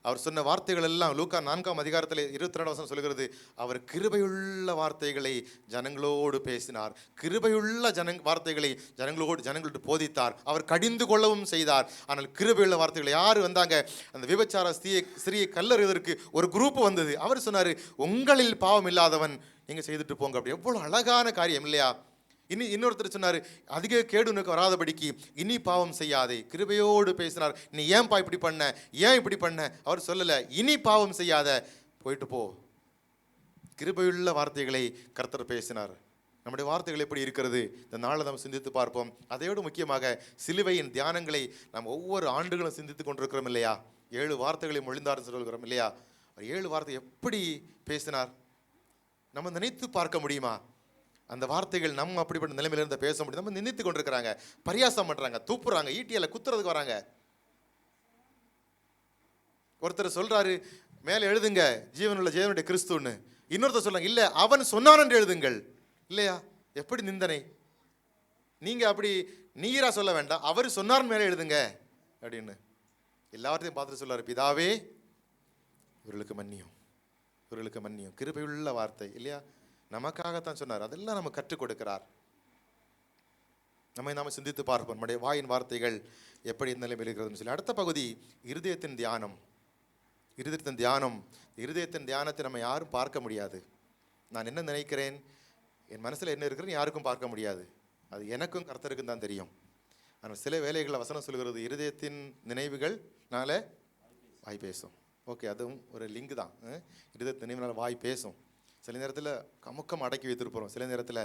அவர் சொன்ன வார்த்தைகள் எல்லாம் லூக்கா 4ஆம் அதிகாரத்தில் 22 வசனம் சொல்கிறது, அவர் கிருபையுள்ள வார்த்தைகளை ஜனங்களோடு பேசினார், கிருபையுள்ள வார்த்தைகளை ஜனங்களோடு போதித்தார், அவர் கடிந்து கொள்ளவும் செய்தார். ஆனால் கிருபையுள்ள வார்த்தைகளை யார் வந்தாங்க? அந்த விபச்சார ஸ்திரியை கல்லறிவதற்கு ஒரு குரூப் வந்தது. அவர் சொன்னார், உங்களில் பாவம் இல்லாதவன் நீங்கள் செய்துட்டு போங்க. அப்படி எவ்வளோ அழகான காரியம், இல்லையா? இன்னொருத்தர் சொன்னார், அதிக கேடு உனக்கு வராதபடிக்கு இனி பாவம் செய்யாதே. கிருபையோடு பேசினார். நீ ஏன்பா இப்படி பண்ண? அவர் சொல்லலை, இனி பாவம் செய்யாத, போயிட்டு போ. கிருபையுள்ள வார்த்தைகளை கர்த்தர் பேசினார். நம்முடைய வார்த்தைகள் எப்படி இருக்கிறது? இந்த நாளை நம்ம சிந்தித்து பார்ப்போம். அதையோடு முக்கியமாக சிலுவையின் தியானங்களை நாம் ஒவ்வொரு ஆண்டுகளும் சிந்தித்து கொண்டிருக்கிறோம், இல்லையா? 7 வார்த்தைகளை மொழிந்தார் சொல்கிறோம், இல்லையா? 7 வார்த்தை எப்படி பேசினார் நம்ம நினைத்து பார்க்க முடியுமா? அந்த வார்த்தைகள் நம்ம அப்படிப்பட்ட நிலைமையிலிருந்து பேச முடியும். நம்ம நினைத்து கொண்டிருக்கிறாங்க, பரியாசம் பண்றாங்க, தூப்புறாங்க, ஈட்டியால குத்துறதுக்கு வராங்க. ஒருத்தர் சொல்றாரு, மேல எழுதுங்க ஜீவனுள்ள ஜீவனுடைய கிறிஸ்துன்னு. இன்னொருத்தர் சொல்றாங்க, இல்ல அவன் சொன்னான் என்று எழுதுங்கள், இல்லையா? எப்படி நிந்தனை! நீங்க அப்படி நீரா சொல்ல வேண்டாம், அவர் சொன்னார் மேலே எழுதுங்க அப்படின்னு. எல்லாத்தையும் பார்த்துட்டு சொல்றாரு, பிதாவே இவர்களுக்கு மன்னியும், கிருபையுள்ள வார்த்தை, இல்லையா? நமக்காகத்தான் சொன்னார், அதெல்லாம் நம்ம கற்றுக் கொடுக்கிறார். நாம சிந்தித்து பார்ப்போம், நம்முடைய வாயின் வார்த்தைகள் எப்படி நிலைமையில் இருக்கிறதுன்னு சொல்லி. அடுத்த பகுதி இருதயத்தின் தியானம். இருதயத்தின் தியானத்தை நம்ம யாரும் பார்க்க முடியாது. நான் என்ன நினைக்கிறேன், என் மனசில் என்ன இருக்கிறேன்னு யாருக்கும் பார்க்க முடியாது. அது எனக்கும் கர்த்தருக்கும் தான் தெரியும். ஆனால் சில வேளைகளில் வசனம் சொல்கிறது, இருதயத்தின் நினைவுகள்னால வாய் பேசும். ஓகே, அதுவும் ஒரு லிங்க் தான். இருதயத்தின் நினைவுனால வாய் பேசும். சில நேரத்தில் கமுக்கம் அடக்கி வைத்திருப்போம், சில நேரத்தில்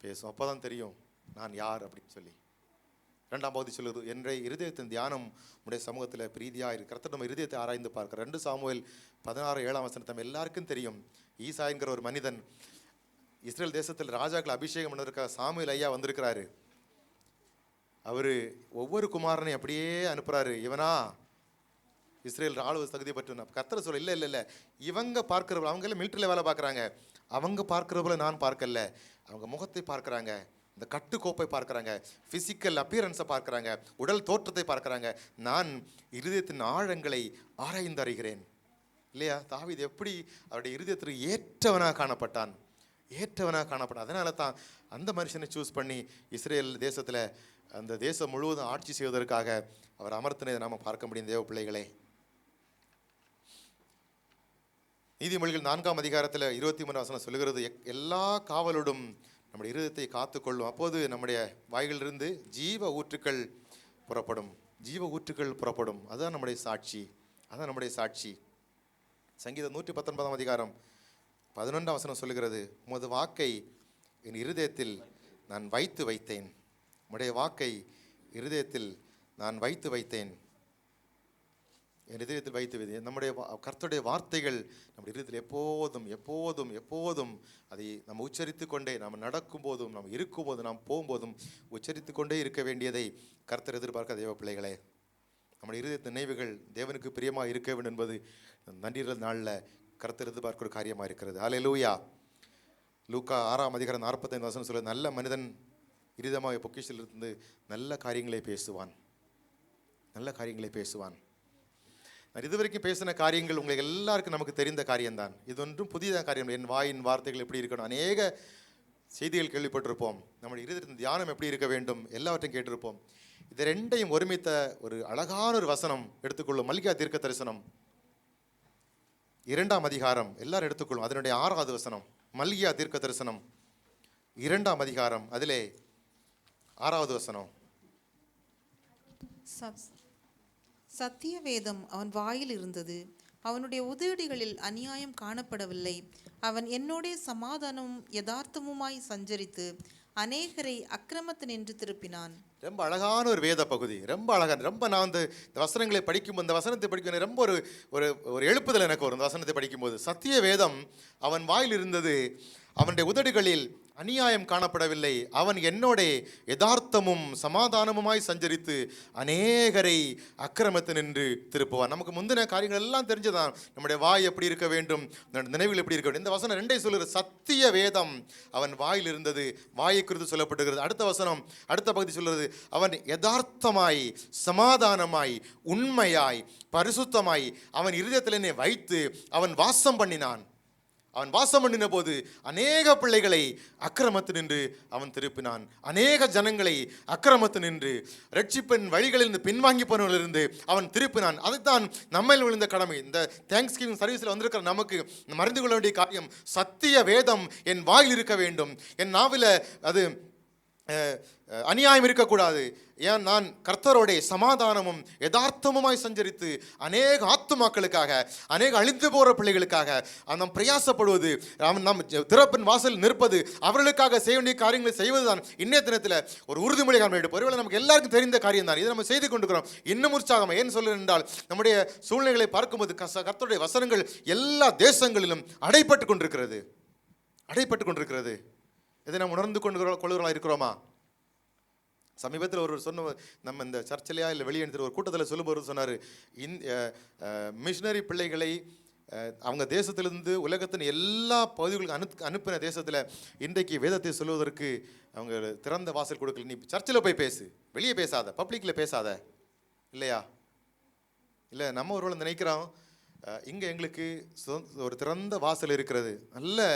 பேசும். அப்போ தான் தெரியும் நான் யார் அப்படின்னு சொல்லி. 2ஆம் பகுதி சொல்லுது, என்னுடைய இருதயத்தின் தியானம் உடைய சமூகத்தில் பிரீதியாக இருக்கு. கர்த்தர் நம்ம இருதயத்தை ஆராய்ந்து பார்க்க. 2 சாமுவேல் 16:7 வசனம் நம்ம எல்லாருக்கும் தெரியும். ஈசா என்கிற ஒரு மனிதன் இஸ்ரேல் தேசத்தில் ராஜாக்கள் அபிஷேகம் பண்ணுறதுக்காக சாமுவேல் ஐயா வந்திருக்கிறாரு. அவர் ஒவ்வொரு குமாரனையும் அப்படியே அனுப்புகிறாரு, இவனா இஸ்ரேல் ஆளுவது தகுதி பற்று. கர்த்தர் சொல்ல, இல்லை இவங்க பார்க்கிறவங்க, அவங்க எல்லாம் மிலிட்டரியில் வேலை பார்க்குறாங்க, அவங்க பார்க்கிறவங்கள நான் பார்க்கல. அவங்க முகத்தை பார்க்குறாங்க, இந்த கட்டுக்கோப்பை பார்க்குறாங்க, ஃபிசிக்கல் அப்பியரன்ஸை பார்க்குறாங்க, உடல் தோற்றத்தை பார்க்குறாங்க. நான் இருதயத்தின் ஆழங்களை ஆராய்ந்து அறிகிறேன். இல்லையா? தாவீது எப்படி அவருடைய இருதயத்திற்கு ஏற்றவனாக காணப்பட்டான், ஏற்றவனாக காணப்பட்டான். அதனால தான் அந்த மனுஷனை சூஸ் பண்ணி இஸ்ரேல் தேசத்தில் அந்த தேசம் முழுவதும் ஆட்சி செய்வதற்காக அவர் அமர்த்தினதை நாம் பார்க்க முடியும். தேவ பிள்ளைகளே, நீதிமொழிகள் 4ஆம் அதிகாரத்தில் 23 வசனம் சொல்லுகிறது, எல்லா காவலோடும் நம்முடைய இருதயத்தை காத்துக்கொள்ளும், அப்போது நம்முடைய வாய்களிலிருந்து ஜீவ ஊற்றுக்கள் புறப்படும். ஜீவ ஊற்றுக்கள் புறப்படும். அதுதான் நம்முடைய சாட்சி, அதுதான் நம்முடைய சாட்சி. சங்கீதம் 119ஆம் அதிகாரம் 11ஆம் வசனம் சொல்லுகிறது, உமது வாக்கை என் இருதயத்தில் நான் வைத்து வைத்தேன். உம்முடைய வாக்கை இருதயத்தில் நான் வைத்து வைத்தேன், என் இதயத்தில் வைத்து வைத்தேன். நம்முடைய கர்த்தருடைய வார்த்தைகள் நம்முடைய இதயத்தில் எப்போதும் எப்போதும் எப்போதும் அதை நம்ம உச்சரித்து கொண்டே, நாம் நடக்கும் போதும், நாம் இருக்கும்போதும், நாம் போகும்போதும் உச்சரித்து கொண்டே இருக்க வேண்டியதை கர்த்தர் எதிர்பார்க்க தேவ பிள்ளைகளே. நம்முடைய இருதயத்தின் நினைவுகள் தேவனுக்கு பிரியமாக இருக்க வேண்டும் என்பது நன்றியுள்ள நாளில் கர்த்தர் எதிர்பார்க்கிற ஒரு காரியமாக இருக்கிறது. ஹல்லேலூயா. லூக்கா 6ஆம் அதிகாரம் 45 வசனம் சொல்ல, நல்ல மனிதன் இருதயமாக பொக்கிஷத்திலிருந்து நல்ல காரியங்களை பேசுவான், நல்ல காரியங்களை பேசுவான். நான் இதுவரைக்கும் பேசின காரியங்கள் உங்களுக்கு எல்லாருக்கும் நமக்கு தெரிந்த காரியம்தான். இது ஒன்றும் புதிய காரியம். என் வாயின் வார்த்தைகள் எப்படி இருக்கணும், அநேக செய்திகள் கேள்விப்பட்டிருப்போம். நம்முடைய இருதயத்தின் தியானம் எப்படி இருக்க வேண்டும், எல்லாவற்றையும் கேட்டிருப்போம். இது ரெண்டையும் ஒருமித்த ஒரு அழகான ஒரு வசனம் எடுத்துக்கொள்ளும். மல்கியா தீர்க்க தரிசனம் 2ஆம் அதிகாரம் எல்லாரும் எடுத்துக்கொள்ளும். அதனுடைய 6வது வசனம், மல்கியா தீர்க்க தரிசனம் 2ஆம் அதிகாரம், அதிலே 6வது வசனம். சத்திய வேதம் அவன் வாயில் இருந்தது, அவனுடைய உதடுகளில் அநியாயம் காணப்படவில்லை. அவன் என்னோடே சமாதானமும் யதார்த்தமுமாய் சஞ்சரித்து அநேகரை அக்கிரமத்தினின்று திருப்பினான். ரொம்ப அழகான ஒரு வேத பகுதி, ரொம்ப அழகான. ரொம்ப நான் இந்த வசனங்களை படிக்கும், இந்த வசனத்தை படிக்கும் ரொம்ப ஒரு ஒரு எழுப்புதல் எனக்கு வரும். இந்த வசனத்தை படிக்கும்போது, சத்திய வேதம் அவன் வாயில் இருந்தது, அவனுடைய உதடுகளில் அநியாயம் காணப்படவில்லை. அவன் என்னோட யதார்த்தமும் சமாதானமுமாய் சஞ்சரித்து அநேகரை அக்கிரமத்தினின்று திருப்புவான். நமக்கு முந்தின காரியங்கள் எல்லாம் தெரிஞ்சதான். நம்முடைய வாய் எப்படி இருக்க வேண்டும், நினைவுகள் எப்படி இருக்க வேண்டும். இந்த வசனம் 2 சொல்லுகிறது, சத்திய வேதம் அவன் வாயில் இருந்தது, வாயை குறித்து சொல்லப்படுகிறது. அடுத்த வசனம், அடுத்த பகுதி சொல்லுறது, அவன் யதார்த்தமாய் சமாதானமாய் உண்மையாய் பரிசுத்தமாய் அவன் இருதயத்தில் என்னை வைத்து அவன் வாசம் பண்ணினான். அவன் வாசம் பண்ணின போது அநேக பிள்ளைகளை அக்கிரமத்தினின்று அவன் திருப்பினான், அநேக ஜனங்களை அக்கிரமத்தினின்று ரட்சிப்பின் வழிகளிலிருந்து பின்வாங்கி போனவர்களிருந்து அவன் திருப்பினான். அதுதான் நம்மையில் விழுந்த கடமை. இந்த தேங்க்ஸ் கிவிங் சர்வீஸில் வந்திருக்கிற நமக்கு மறந்து கொள்ள வேண்டிய காரியம், சத்திய வேதம் என் வாயில் இருக்க வேண்டும், என் நாவில் அது அநியாயம் இருக்கக்கூடாது. ஏன் நான் கர்த்தரோட சமாதானமும் யதார்த்தமுமாய் சஞ்சரித்து அநேக ஆத்துமாக்களுக்காக, அநேக அழிந்து போகிற பிள்ளைகளுக்காக நாம் பிரயாசப்படுவது, நம் திறப்பின் வாசல் நிற்பது, அவர்களுக்காக செய்ய வேண்டிய காரியங்களை செய்வது தான் இன்றைய தினத்தில் ஒரு உறுதிமொழி காரணம். ஒருவேளை நமக்கு எல்லாருக்கும் தெரிந்த காரியம் தான், இதை நம்ம செய்து கொண்டிருக்கிறோம். இன்னும் உற்சாகம் ஏன் சொல்லுறேன் என்றால், நம்முடைய சூழ்நிலைகளை பார்க்கும்போது கர்த்தருடைய வசனங்கள் எல்லா தேசங்களிலும் அடைப்பட்டு கொண்டிருக்கிறது, அடைப்பட்டு கொண்டிருக்கிறது. இதை நாம் உணர்ந்து கொள்ளுகிறவர்களாக இருக்கிறோமா? சமீபத்தில் ஒரு சொன்ன, நம்ம இந்த சர்ச்சிலையா இல்லை வெளியே ஒரு கூட்டத்தில் சொல்லும்போது சொன்னார், மிஷினரி பிள்ளைகளை அவங்க தேசத்திலிருந்து உலகத்தின் எல்லா பகுதிகளுக்கும் அனுப்பின தேசத்தில் இன்றைக்கு வேதத்தை சொல்வதற்கு அவங்க திறந்த வாசல் கொடுக்கல. நீ சர்ச்சில் போய் பேசு, வெளியே பேசாத, பப்ளிக்கில் பேசாத, இல்லையா? இல்லை, நம்ம ஒருவேளை நினைக்கிறோம், இங்கே எங்களுக்கு ஒரு திறந்த வாசல் இருக்கிறது, நல்ல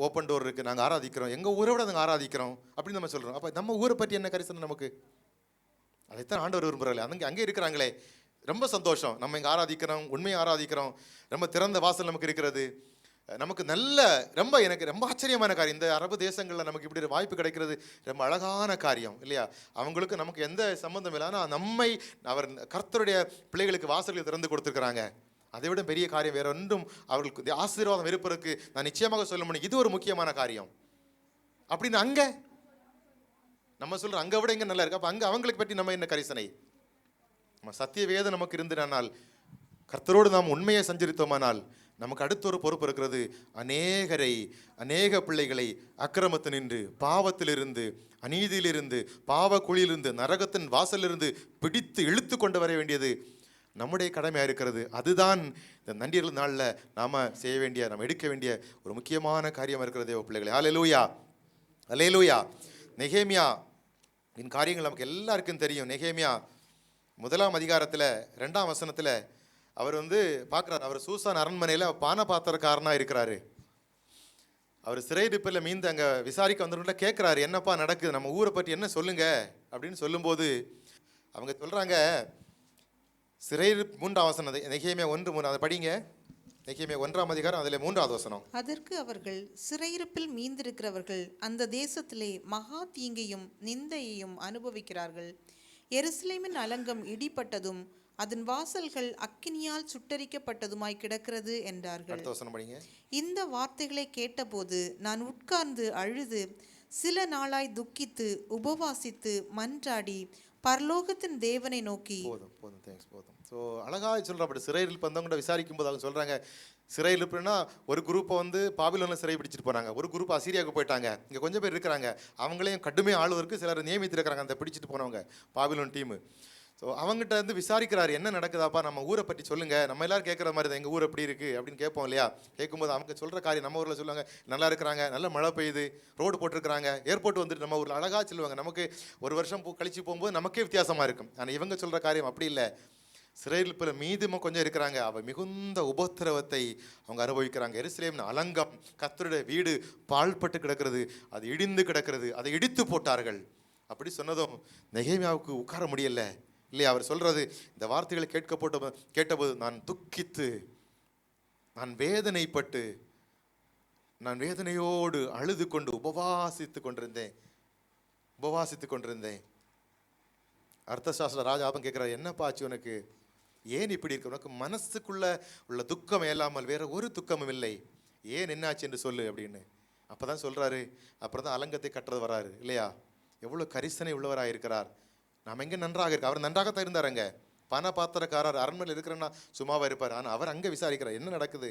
ஓப்பன் டோர் இருக்குது, நாங்கள் ஆராதிக்கிறோம், எங்கள் ஊரை விட நாங்கள் ஆராதிக்கிறோம் அப்படின்னு நம்ம சொல்கிறோம். அப்போ நம்ம ஊரை பற்றி என்ன கரிசனம் நமக்கு? அதைத்தான் ஆண்டவர் விரும்புகிறாங்களே. அங்கே இருக்கிறாங்களே, ரொம்ப சந்தோஷம், நம்ம இங்கே ஆராதிக்கிறோம், உண்மையை ஆராதிக்கிறோம், ரொம்ப திறந்த வாசல் நமக்கு இருக்கிறது. நமக்கு நல்ல எனக்கு ரொம்ப ஆச்சரியமான காரியம். இந்த அரபு தேசங்களில் நமக்கு இப்படி ஒரு வாய்ப்பு கிடைக்கிறது ரொம்ப அழகான காரியம், இல்லையா? அவங்களுக்கு நமக்கு எந்த சம்பந்தம் இல்லை, ஆனால் நம்மை அவர் கர்த்தருடைய பிள்ளைகளுக்கு வாசல்கள் திறந்து கொடுத்துருக்குறாங்க. அதை விட பெரிய காரியம் வேற ஒன்றும் அவர்களுக்கு ஆசீர்வாதம் இருப்பதற்கு நான் நிச்சயமாக சொல்ல முடியும். இது ஒரு முக்கியமான காரியம். அப்படின்னு அங்கே நம்ம சொல்கிறோம், அங்கே விட இங்கே நல்லா இருக்கு. அப்போ அங்கே அவங்களுக்கு பற்றி நம்ம என்ன கரிசனை? நம்ம சத்திய வேதம் நமக்கு இருந்தனால், கர்த்தரோடு நாம் உண்மையை சஞ்சரித்தோமானால் நமக்கு அடுத்த ஒரு பொறுப்பு இருக்கிறது. அநேக பிள்ளைகளை அக்கிரமத்தினின்று, பாவத்திலிருந்து, அநீதியிலிருந்து, பாவ குழியிலிருந்து, நரகத்தின் வாசலிலிருந்து பிடித்து இழுத்து கொண்டு வர வேண்டியது நம்முடைய கடமையாக இருக்கிறது. அதுதான் இந்த நன்றியர்கள் நாளில் நாம் செய்ய வேண்டிய, நாம் எடுக்க வேண்டிய ஒரு முக்கியமான காரியமாக இருக்கிறது தேவ பிள்ளைகளே. ஹல்லேலூயா, ஹல்லேலூயா. நெகேமியா இன் காரியங்கள் நமக்கு எல்லாருக்கும் தெரியும். நெகேமியா 1ஆம் அதிகாரத்தில் 2ஆம் வசனத்தில் அவர் பார்க்குறாரு, அவர் சூசான் அரண்மனையில் பானபாத்திரக்காரனாக இருக்கிறாரு. அவர் சிறையிருப்பில் மீந்து அங்கே விசாரிக்க வந்தவங்கள கேட்குறாரு, என்னப்பா நடக்குது, நம்ம ஊரை பற்றி என்ன சொல்லுங்க அப்படின்னு சொல்லும்போது அவங்க சொல்கிறாங்க, சிறையிருப்பு 3ஆம் வசனம், நெகேமியா 1:3, அதை படிங்க. நெகேமியா 1ஆம் அதிகாரம், அதில் 3வது வசனம். அதற்கு அவர்கள், சிறையிருப்பில் மீந்திருக்கிறவர்கள் அந்த தேசத்திலே மகா தீங்கையும் நிந்தையையும் அனுபவிக்கிறார்கள். எருசலேமின் அலங்கம் இடிப்பட்டதும் அதன் வாசல்கள் அக்கினியால் சுட்டரிக்கப்பட்டதுமாய் கிடக்கிறது என்றார்கள். அடுத்த வசனம் படிங்க. இந்த வார்த்தைகளை கேட்டபோது நான் உட்கார்ந்து அழுது சில நாளாய் துக்கித்து உபவாசித்து மன்றாடி பரலோகத்தின் தேவனை நோக்கி. போதும் தேங்க்ஸ், போதும். ஸோ அழகாக சொல்கிறேன். அப்படி சிறையில் வந்தவங்கள்ட்ட விசாரிக்கும் போது அவங்க சொல்கிறாங்க, சிறையில் இருப்புன்னா ஒரு குரூப்பை பாபிலோனில் சிறை பிடிச்சிட்டு போகிறாங்க, ஒரு குரூப் அசீரியாவுக்கு போயிட்டாங்க, இங்கே கொஞ்சம் பேர் இருக்கிறாங்க, அவங்களையும் கடுமையாக ஆளுவதற்கு சிலர் நியமித்திருக்கிறாங்க அந்த பிடிச்சிட்டு போனவங்க பாபிலோன் டீமு. ஸோ அவங்ககிட்ட விசாரிக்கிறாரு, என்ன நடக்குதாப்பா, நம்ம ஊரை பற்றி சொல்லுங்கள். நம்ம எல்லோரும் கேட்குற மாதிரி தான், எங்கள் ஊர் எப்படி இருக்குது அப்படின்னு கேட்போம் இல்லையா. கேட்கும்போது அவங்க சொல்கிற காரியம், நம்ம ஊரில் சொல்லுவாங்க, நல்லா இருக்கிறாங்க, நல்ல மழை பெய்யுது, ரோடு போட்டிருக்கிறாங்க, ஏர்போர்ட் வந்துட்டு நம்ம ஊரில் அழகாக சொல்லுவாங்க. நமக்கு ஒரு வருஷம் கழிச்சு போகும்போது நமக்கே வித்தியாசமாக இருக்கும். ஆனால் இவங்க சொல்கிற காரியம் அப்படி இல்லை. சிறையில் பிற மீதும் கொஞ்சம் இருக்கிறாங்க, அவள் மிகுந்த உபத்திரவத்தை அவங்க அனுபவிக்கிறாங்க. எருசலேமின் அலங்கம், கர்த்தருடைய வீடு பாழ்பட்டு கிடக்கிறது, அது இடிந்து கிடக்கிறது, அதை இடித்து போட்டார்கள். அப்படி சொன்னதும் நெகேமியாவுக்கு உட்கார முடியல இல்லையா. அவர் சொல்றது, இந்த வார்த்தைகளை கேட்டபோது நான் துக்கித்து, நான் வேதனைப்பட்டு, நான் வேதனையோடு அழுது கொண்டு உபவாசித்து கொண்டிருந்தேன். அர்த்தசாஸ்திர ராஜாபம் கேட்கிறார், என்னப்பா ஆச்சு உனக்கு, ஏன் இப்படி இருக்கு, உனக்கு மனசுக்குள்ள உள்ள துக்கம் இல்லாமல் வேற ஒரு துக்கமும் இல்லை, ஏன் என்னாச்சு என்று சொல்லு அப்படின்னு. அப்பதான் சொல்றாரு, அப்புறம் தான் அலங்கத்தை கட்டுறது வராரு இல்லையா. எவ்வளவு கரிசனை உள்ளவராக இருக்கிறார். நாம் எங்கே நன்றாக இருக்கு, அவர் நன்றாகத்தான் இருந்தாருங்க. பண பாத்திரக்காரர் அரண்மனையில் இருக்கிறன்னா சும்மாவா இருப்பார். ஆனால் அவர் அங்கே விசாரிக்கிறார், என்ன நடக்குது.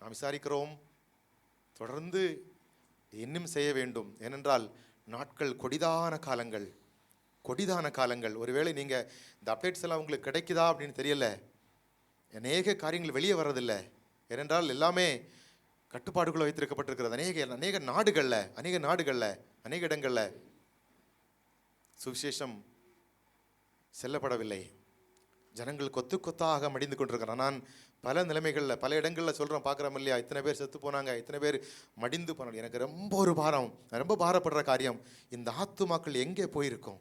நாம் விசாரிக்கிறோம், தொடர்ந்து இன்னும் செய்ய வேண்டும். ஏனென்றால் நாட்கள் கொடிதான காலங்கள். ஒருவேளை நீங்கள் இந்த அப்டேட்ஸ் எல்லாம் உங்களுக்கு கிடைக்குதா அப்படின்னு தெரியல. அநேக காரியங்கள் வெளியே வர்றதில்லை. ஏனென்றால் எல்லாமே கட்டுப்பாடுகளை வைத்திருக்கப்பட்டிருக்கிறது. அநேக நாடுகளில் அநேக இடங்களில் சுவிசேஷம் செல்லப்படவில்லை. ஜனங்கள் கொத்தாக மடிந்து கொண்டிருக்கிறார். நான் பல நிலைமைகளில் பல இடங்களில் சொல்கிறேன், பார்க்குறோம் இல்லையா, இத்தனை பேர் செத்து போனாங்க, இத்தனை பேர் மடிந்து போனாங்க. எனக்கு ரொம்ப பாரப்படுற காரியம், இந்த ஆத்துமாக்கள் எங்கே போயிருக்கோம்.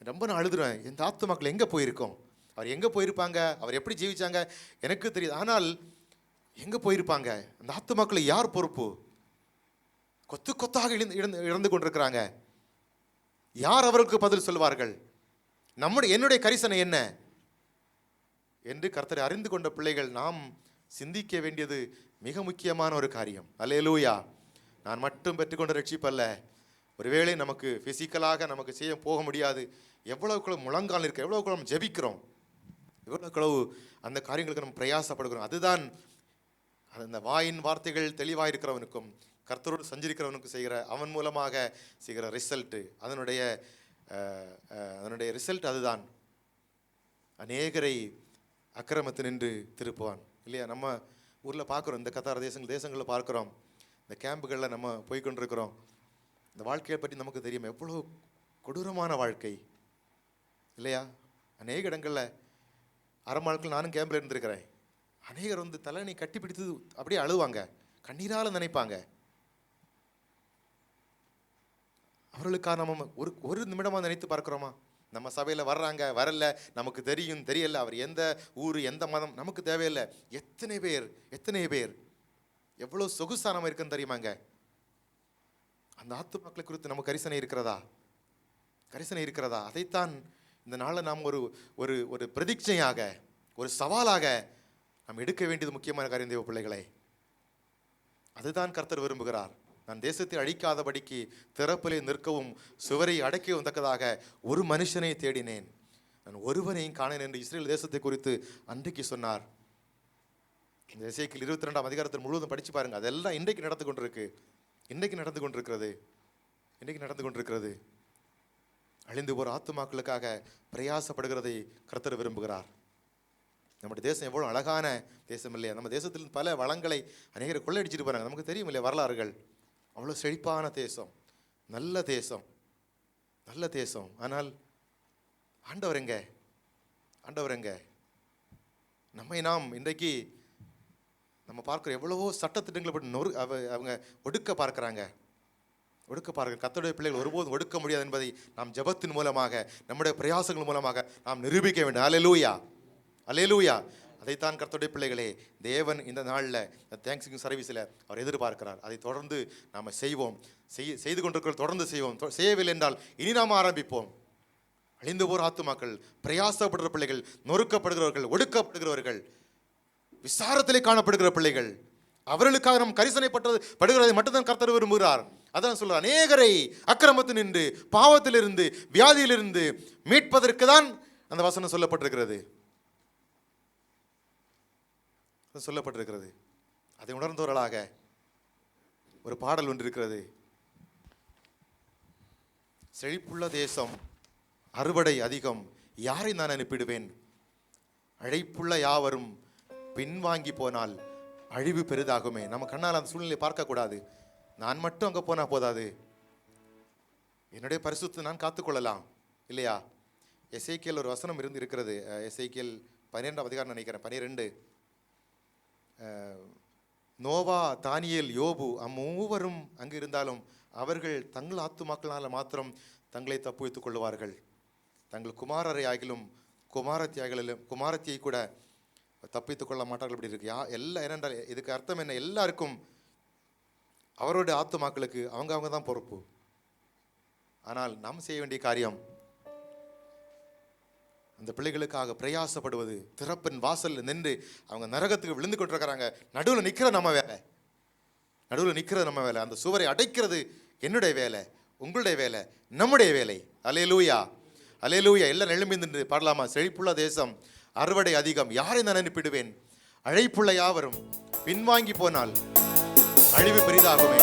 ரொம்ப நான் அழுதுறேன், இந்த ஆத்துமாக்கள் எங்கே போயிருக்கோம். அவர் எங்கே போயிருப்பாங்க, அவர் எப்படி ஜீவிச்சாங்க எனக்கு தெரியுது. ஆனால் எங்கே போயிருப்பாங்க, அந்த ஆத்துமாக்களை யார் பொறுப்பு. கொத்தாக இறந்து கொண்டிருக்கிறாங்க. யார் அவருக்கு பதில் சொல்வார்கள். என்னுடைய கரிசனை என்ன என்று கர்த்தரை அறிந்து கொண்ட பிள்ளைகள் நாம் சிந்திக்க வேண்டியது மிக முக்கியமான ஒரு காரியம். அல்லேலூயா. நான் மட்டும் பெற்றுக்கொண்ட ரட்சிப்பல்ல. ஒருவேளை நமக்கு பிசிக்கலாக நமக்கு செய்ய போக முடியாது, எவ்வளவுக்குள்ள முழங்கால் இருக்க, எவ்வளவுக்குள்ள நம்ம ஜெபிக்கிறோம், எவ்வளவுக்குள்ளவு அந்த காரியங்களுக்கு நம்ம பிரயாசப்படுகிறோம். அதுதான் அந்த வாயின் வார்த்தைகள் தெளிவாக இருக்கிறவனுக்கும் கர்த்தரோடு சஞ்சரிக்கிறவனுக்கும் அவன் மூலமாக செய்கிற ரிசல்ட்டு, அதனுடைய ரிசல்ட் அதுதான். அநேகரை அக்கிரமத்தினின்று திருப்புவான் இல்லையா. நம்ம ஊரில் பார்க்குறோம், இந்த கத்தார் தேசங்களில் பார்க்குறோம், இந்த கேம்புகளில் நம்ம போய்கொண்டிருக்கிறோம். இந்த வாழ்க்கையை பற்றி நமக்கு தெரியும், எவ்வளோ கொடூரமான வாழ்க்கை இல்லையா. அநேக இடங்களில் அரமாட்கள் நானும் கேம்பில் இருந்திருக்கிறேன். அநேகர் தலையணை கட்டி பிடித்து அப்படியே அழுவாங்க, கண்ணீரால் நினைப்பாங்க. அவர்களுக்காக நம்ம ஒரு நிமிடமாக நினைத்து பார்க்குறோமா. நம்ம சபையில் வர்றாங்க, வரல, நமக்கு தெரியும் தெரியல, அவர் எந்த ஊர் எந்த மதம் நமக்கு தேவையில்லை. எத்தனை பேர் எவ்வளோ சொகுசா நம்ம இருக்குன்னு தெரியுமாங்க. அந்த ஆத்துமாக்களை குறித்து நமக்கு கரிசனை இருக்கிறதா. அதைத்தான் இந்த நாளில் நாம் ஒரு பிரதிஜையாக, ஒரு சவாலாக நாம் எடுக்க வேண்டியது முக்கியமான காரியம். தேவ பிள்ளைகளை, அதுதான் கர்த்தர் விரும்புகிறார். நான் தேசத்தை அழிக்காதபடிக்கு திறப்பிலே நிற்கவும் சுவரை அடைக்கவும் தக்கதாக ஒரு மனுஷனை தேடினேன், நான் ஒருவனையும் காணேன் என்று இஸ்ரேல் தேசத்தை குறித்து அன்றைக்கு சொன்னார். இந்த எசேக்கியேல் 22ஆம் அதிகாரத்தில் முழுவதும் படித்து பாருங்க. அதெல்லாம் இன்றைக்கு நடந்து கொண்டிருக்கிறது. அழிந்து போகிற ஆத்துமாக்களுக்காக பிரயாசப்படுகிறதை கர்த்தர் விரும்புகிறார். நம்முடைய தேசம் எவ்வளோ அழகான தேசம் இல்லையா. நம்ம தேசத்தில் பல வளங்களை அநேகர் கொள்ளையடிச்சிட்டு போகிறாங்க. நமக்கு தெரியும் இல்லையா வரலாறுகள். அவ்வளோ செழிப்பான தேசம், நல்ல தேசம். ஆனால் ஆண்டவர் எங்க? ஆண்டவர் எங்க? நம்மை நாம் இன்றைக்கு நம்ம பார்க்குற எவ்வளவோ சட்டத்திட்டங்களை பற்றி அவங்க ஒடுக்க பார்க்குறாங்க. கர்த்தருடைய பிள்ளைகள் ஒருபோதும் ஒடுக்க முடியாது என்பதை நாம் ஜெபத்தின் மூலமாக, நம்முடைய பிரயாசங்கள் மூலமாக நாம் நிரூபிக்க வேண்டும். அல்லேலூயா, அல்லேலூயா. அதைத்தான் கர்த்தருடைய பிள்ளைகளே தேவன் இந்த நாளில் தேங்க்ஸ்கிவிங் சர்வீஸில் அவர் எதிர்பார்க்கிறார். அதை தொடர்ந்து நாம் செய்வோம், செய்து கொண்டிருக்கிற தொடர்ந்து செய்வோம். செய்யவில்லை என்றால் இனி நாம் ஆரம்பிப்போம். அழிந்து போகிற ஆத்துமாக்கள், பிரயாசப்படுகிற பிள்ளைகள், நொறுக்கப்படுகிறவர்கள், ஒடுக்கப்படுகிறவர்கள், விசாரத்திலே காணப்படுகிற பிள்ளைகள், அவர்களுக்காக நாம் கரிசனைப்படுகிறதை மட்டும்தான் கர்த்தர் விரும்புகிறார். அதான் சொல்ற, அநேகரை அக்கிரமத்தில் நின்று, பாவத்திலிருந்து, வியாதியிலிருந்து மீட்பதற்கு தான் அந்த வசனம் சொல்லப்பட்டிருக்கிறது. அதை உணர்ந்தவர்களாக ஒரு பாடல் ஒன்று இருக்கிறது. செழிப்புள்ள தேசம், அறுவடை அதிகம், யாரை நான் அனுப்பிடுவேன்? அழைப்புள்ள யாவரும் பின்வாங்கி போனால் அழிவு பெரிதாகுமே. நம்ம கண்ணால் அந்த சூழ்நிலையை பார்க்கக்கூடாது. நான் மட்டும் அங்கே போனால் போதாது, என்னுடைய பரிசுத்தை நான் காத்துக்கொள்ளலாம் இல்லையா? எசேக்கியேல் ஒரு வசனம் இருக்கிறது. எசேக்கியேல் 12ஆம் அதிகாரம் நினைக்கிறேன், 12. நோவா, தானியேல், யோபு அம்மூவரும் அங்கு இருந்தாலும் அவர்கள் தங்கள் ஆத்துமாக்களால் மாத்திரம் தங்களை தப்புவித்துக் கொள்வார்கள். தங்கள் குமாரரை ஆகிலும் குமாரத்தியை கூட தப்பித்துக் கொள்ள மாட்டார்கள். இப்படி இருக்கு எல்லாம். ஏனென்றால் இதுக்கு அர்த்தம் என்ன? எல்லாருக்கும் அவருடைய ஆத்துமாக்களுக்கு அவங்க தான் பொறுப்பு. ஆனால் நாம் செய்ய வேண்டிய காரியம் அந்த பிள்ளைகளுக்காக பிரயாசப்படுவது. திறப்பின் வாசல் நின்று அவங்க நரகத்துக்கு விழுந்து கொண்டிருக்கிறாங்க, நடுவில் நிற்கிறது நம்ம வேலை. அந்த சுவரை அடைக்கிறது என்னுடைய வேலை, உங்களுடைய வேலை, நம்முடைய வேலை. அல்லேலூயா, அல்லேலூயா. எல்லாம் எழும்பி நின்று பாடலாமா? செழிப்புள்ள தேசம், அறுவடை அதிகம், யாரை நான் அனுப்பிடுவேன்? அழைப்புள்ள யாவரும் பின்வாங்கி போனால் அழிவு பெரிதாகுமே.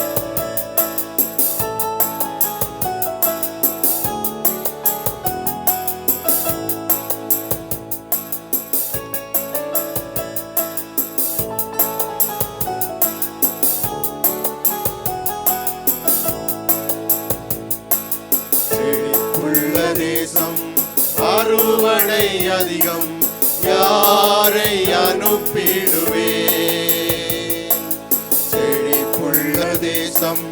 தேசம், அறுவடை அதிகம், யாரை அனுப்பிடுவேன்? செழிப்புள்ள தேசம்,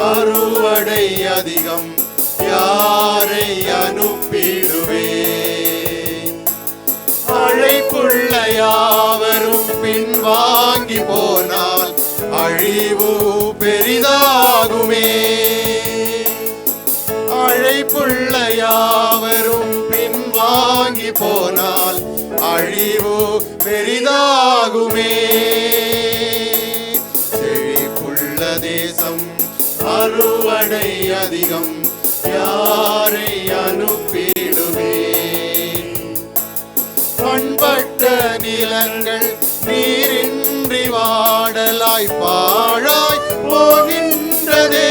அறுவடை அதிகம், யாரை அனுப்பிடுவேன்? அழைப்புள்ள யாவரும் பின்வாங்கி போனால் அழிவு பெரிதாகுமே. அழைப்புள்ள யாவரும் பின்வாங்கி போனால் அழிவு பெரிதாகுமே. செழிப்புள்ள தேசம், அறுவடை அதிகம், யாரை அனுப்பிடுவேன்? பண்பட்ட நிலங்கள் நீரின்றி வாடலாய் பாழாய் போகின்றதே.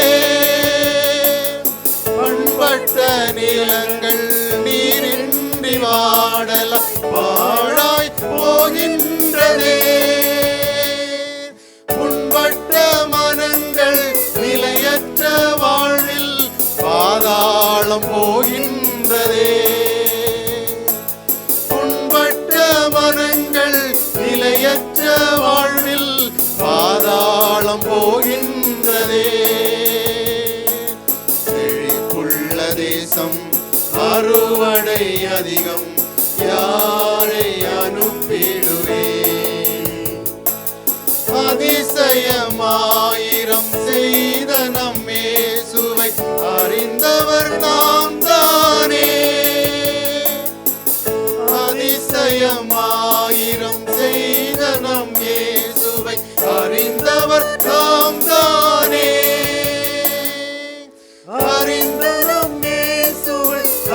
பண்பட்ட நிலங்கள் நீரின்றி வாடலாய் பாழாய் போகின்றதே. புண்பட்ட மனங்கள் நிலையற்ற வாழ்வில் பாதாளம் போகின்றதே. புண்பட்ட மனங்கள் நிலையற்ற வாழ்வில் பாதாளம் போகின்றதே. தேசம், அறுவடை அதிகம், யாரை அனுப்பிடுவேன்? அதிசயமாயிரம் செய்த நம் இயேசுவை அறிந்தவர் நாம் தானே. அதிசயமாயிரம் செய்த நம் இயேசுவை அறிந்தவர் நாம் தானே.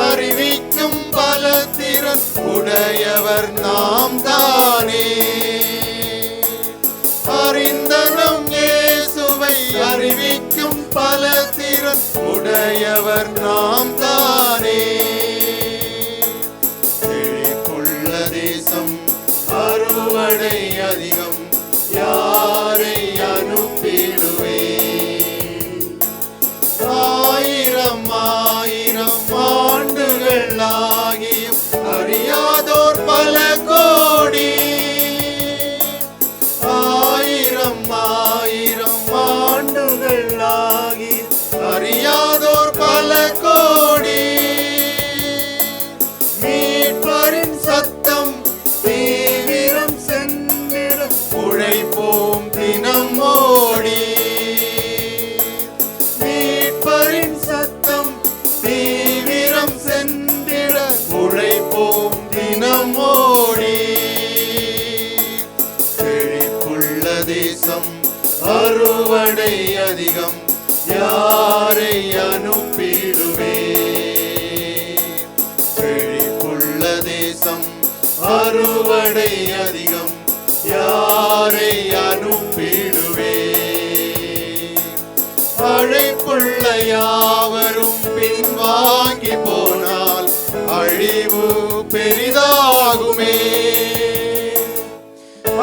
அறிவிக்கும் பலத்திறன் உடையவர் நாம் தானே. அறிந்த நம் இயேசுவை அறிவிக்கும் பலத்திறன் உடையவர் நாம் தானே. செழிப்புள்ள தேசம், அறுவடை அதிகம், யாரை அனுப்பிடுவேன்? ஆயிரம் ஆயிரம் ஆண்டுகள் ஆகியும் தேசம் அறுவடை அதிகம், யாரை அனுப்பிடுவே? செழிப்புள்ள தேசம் அறுவடை அதிகம், யாரை அனுப்பிடுவே? அழைப்புள்ள யாவரும் பின்வாங்கி போனால் அழிவு பெரிதாகுமே.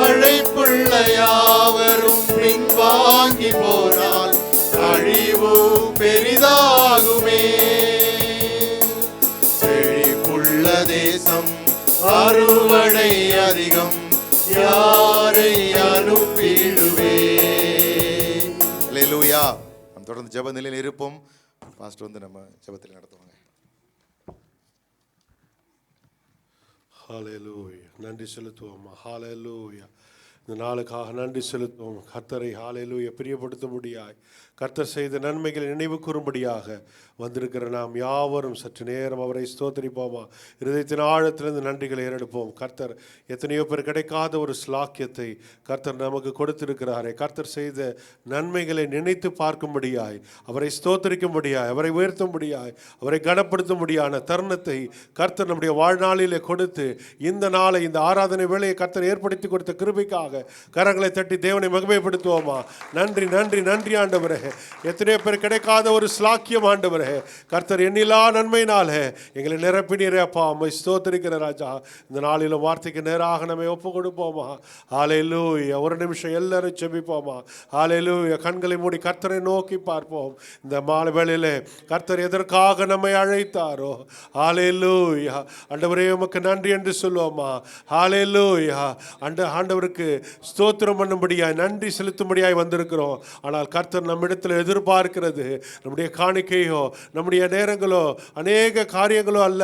அழைப்புள்ள யாவரும் பின்வாங்கி போனால் அழிவு பெரிதாகுமே. செழிப்புள்ள தேசம் அறுவடை அதிகம், யாரை அனுப்பிடுவே? அல்லேலூயா. நாம் தொடர்ந்து ஜெப நிலையில் இருப்போம். பாஸ்டர் வந்து நம்ம ஜெபத்தில் நடத்துவாங்க. ஹalleluya. நன்றி செலுத்துவோம். ஹalleluya. இந்த நாளுக்காக நன்றி செலுத்துவோம். கர்த்தரை ஹalleluya பிரியப்படுத்தும்படியாய், கர்த்தர் செய்த நன்மைகளை நினைவு கூறும்படியாக வந்திருக்கிற நாம் யாவரும் சற்று நேரம் அவரை ஸ்தோத்திரிப்போமா. இருதயத்தின் ஆழத்திலிருந்து நன்றிகளை ஏறெடுப்போம். கர்த்தர் எத்தனையோ பேர் கிடைக்காத ஒரு ஸ்லாக்கியத்தை கர்த்தர் நமக்கு கொடுத்திருக்கிறாரே. கர்த்தர் செய்த நன்மைகளை நினைத்து பார்க்கும்படியாய், அவரை ஸ்தோத்திரிக்கும்படியாய், அவரை உயர்த்தும்படியாய், அவரை கனப்படுத்தும்படியான தருணத்தை கர்த்தர் நம்முடைய வாழ்நாளிலே கொடுத்து இந்த நாளை, இந்த ஆராதனை வேளையை கர்த்தர் ஏற்படுத்தி கொடுத்த கிருபைக்காக கரங்களை தட்டி தேவனை மகிமைப்படுத்துவோமா. நன்றி நன்றி நன்றி ஆண்டவரே. எத்தனையோ பேர் கிடைக்காத ஒரு ஸ்லாக்கியம் ஆண்டவரே. கர்த்தர் எண்ணிலா நன்மையினாலே எங்களை நிரப்பினீரே அப்பா. அம்மை ஸ்தோத்திரிக்கிற ராஜா. இந்த நாளிலும் வார்த்தைக்கு நேராக நம்மை ஒப்பு கொடுப்போமா. ஹalleluya. ஒரு நிமிஷம் எல்லாரும் ஜெபிப்போமா. ஹalleluya. கண்களை மூடி கர்த்தரை நோக்கி பார்ப்போம். இந்த மாலை வேளையிலே கர்த்தர் எதற்காக நம்மை அழைத்தாரோ, ஹalleluya, ஆண்டவரே உமக்கு நன்றி என்று சொல்லுவோமா. ஹalleluya. ஆண்டவருக்கு ஸ்தோத்திரம் பண்ணும்படியாய், நன்றி செலுத்தும்படியாய் வந்திருக்கிறோம். ஆனால் கர்த்தர் நம்மிடத்தில் எதிர்பார்க்கிறது நம்முடைய காணிக்கையோ, நம்முடைய நேரங்களோ, அநேக காரியங்களோ அல்ல.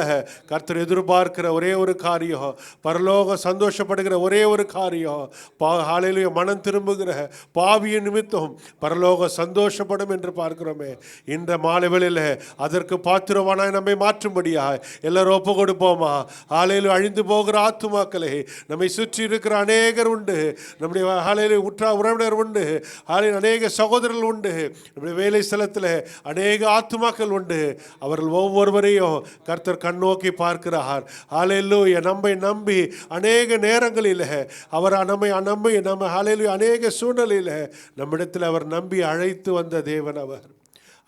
கர்த்தர் எதிர்பார்க்கிற ஒரே ஒரு காரியம், பரலோக சந்தோஷப்படுகிற ஒரே ஒரு காரியம், ஹalleluya, மனம் திரும்புகிற பாவியின் நிமித்தம் பரலோக சந்தோஷப்படும் என்று பார்க்கிறோமே. இந்த மாலை வேளையில அதற்கு பாத்திரவானாய் நம்மை மாற்றும்படியாய் எல்லாரும் ஒப்பு கொடுப்போமா. ஹalleluya. அழிந்து போகிற ஆத்துமாக்களை நம்மை சுற்றி இருக்கிற அநேகர் உண்டு. நம்முடைய ஹalleluya உற்ற உறவினர் உண்டு. ஹalleluya அநேக சகோதரர்கள் உண்டு. நம்முடைய வேலை ஸ்தலத்தில் அநேக ஆத்துமாக்கள் உண்டு. அவர்கள் ஒவ்வொருவரையும் கர்த்தர் கண்ணோக்கி பார்க்கிறார். ஹalleluya. நம்மை நம்பி அநேக நேரங்களில் அவர் நம்ம ஹalleluya அநேக சூழ்நிலையில் நம்மிடத்தில் அவர் நம்பி அழைத்து வந்த தேவன் அவர்.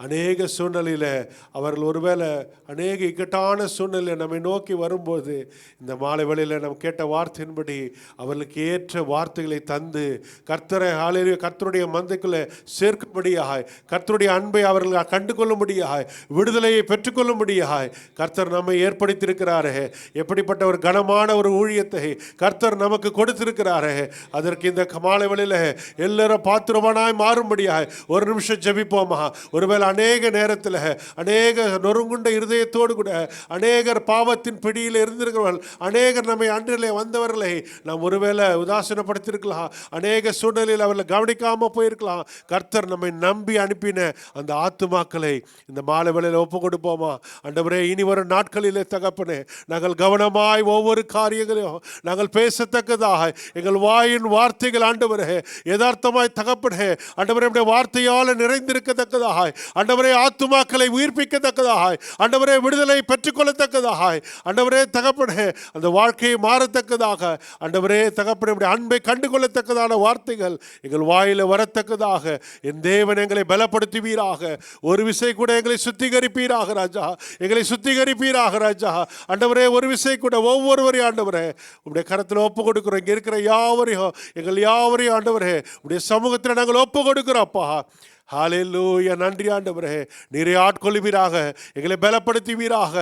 அநேக சூழ்நிலையில் அவர்கள் ஒருவேளை அநேக இக்கட்டான சூழ்நிலையில் நம்மை நோக்கி வரும்போது இந்த மாலை வேளையில் நம்ம கேட்ட வார்த்தையின்படி அவர்களுக்கு ஏற்ற வார்த்தைகளை தந்து கர்த்தரை ஹalleluya கர்த்தருடைய மந்தைக்குள்ளே சேர்க்கும்படியாய், கர்த்தருடைய அன்பை அவர்கள் கண்டு கொள்ளும்படியாய், விடுதலையை பெற்றுக்கொள்ளும்படியாய் கர்த்தர் நம்மை ஏற்படுத்தியிருக்கிறாரே. எப்படிப்பட்ட ஒரு கனமான ஒரு ஊழியத்தை கர்த்தர் நமக்கு கொடுத்திருக்கிறாரே. அதற்கு இந்த மாலை வேளையில் எல்லாரும் பாத்திரமானாய் மாறும்படியாய் ஒரு நிமிஷம் ஜெபிப்போமா. ஒருவேளை அநேக நேரத்தில் அநேக நொறுங்குண்ட இருதயத்தோடு கூட அநேகர் பாவத்தின் பிடியில் இருந்திருக்கிறவர்கள், அநேகர் நம்மை அன்றிலே வந்தவர்களை நாம் ஒருவேளை உதாசீனப்படுத்தியிருக்கலாம். அநேக சூழ்நிலையில் அவர்களை கவனிக்காமல் போயிருக்கலாம். கர்த்தர் நம்மை நம்பி அனுப்பின அந்த ஆத்துமாக்களை இந்த மாலை வேளையில் ஒப்பு கொடுப்போமா. ஆண்டவரே, இனி வரும் நாட்களிலே தகப்பனே, நாங்கள் கவனமாய் ஒவ்வொரு காரியங்களையும் நாங்கள் பேசத்தக்கதாக எங்கள் வாயின் வார்த்தைகள் ஆண்டவரே யதார்த்தமாய் தகப்பனே ஆண்டவரே வார்த்தையால் நிறைந்திருக்கத்தக்கதாக, ஆண்டவரே ஆத்துமாக்களை உயிர்ப்பிக்கத்தக்கதாக, ஆண்டவரே விடுதலை பெற்றுக்கொள்ளத்தக்கதாக, ஆண்டவரே தகப்பனே அந்த வாழ்க்கையை மாறத்தக்கதாக, ஆண்டவரே தகப்பனே அன்பை கண்டுகொள்ளத்தக்கதான வார்த்தைகள் எங்கள் வாயில வரத்தக்கதாக என் தேவன் எங்களை பலப்படுத்துவீராக. ஒரு விசை கூட எங்களை சுத்திகரிப்பீராக ராஜா, எங்களை சுத்திகரிப்பீராக ராஜா. ஆண்டவரே ஒரு விசை கூட ஒவ்வொருவரையும் ஆண்டவரே உடைய கரத்தில் ஒப்பு கொடுக்கிறோம். இங்கே இருக்கிற யாவரையும் எங்கள் யாவரையும் ஆண்டவரே உடைய சமூகத்தில் நாங்கள் ஒப்பு கொடுக்கிறோம்ப்பா. ஹalleluya. நன்றி ஆண்டவரே, நீரை ஆட்கொள்வீராக, எங்களை பலப்படுத்துவீராக.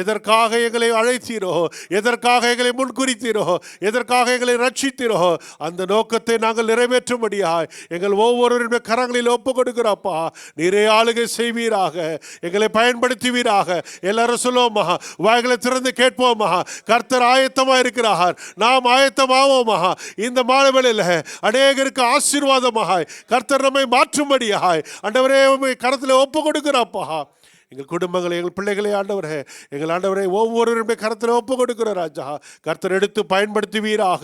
எதற்காக எங்களை அழைத்தீரோ, எதற்காக எங்களை முன்குறித்தீரோ, எதற்காக எங்களை ரட்சித்தீரோ அந்த நோக்கத்தை நாங்கள் நிறைவேற்றும்படியாய் எங்கள் ஒவ்வொருவருடைய கரங்களில் ஒப்பு கொடுக்கிறோம்ப்பா. நீரை ஆளுகை செய்வீராக, எங்களை பயன்படுத்துவீராக. எல்லாரும் சொல்லுவோமா, வாய்களை திறந்து கேட்போமா. கர்த்தர் ஆயத்தமாக இருக்கிறார், நாம் ஆயத்தமாவோமா. இந்த மாலை வேளையில் அநேகருக்கு ஆசீர்வாதமாக கர்த்தர் நம்மை மாற்றும்படியாக ஆண்டவரே உம்மை கரத்தில் ஒப்பு கொடுக்கிறோம்ப்பா. எங்கள் குடும்பங்களை, எங்கள் பிள்ளைகளை ஆண்டவரே, எங்கள் ஆண்டவரை ஒவ்வொருவருடைய கருத்தில் ஒப்பு கொடுக்கிற ராஜா. கர்த்தர் எடுத்து பயன்படுத்துவீராக.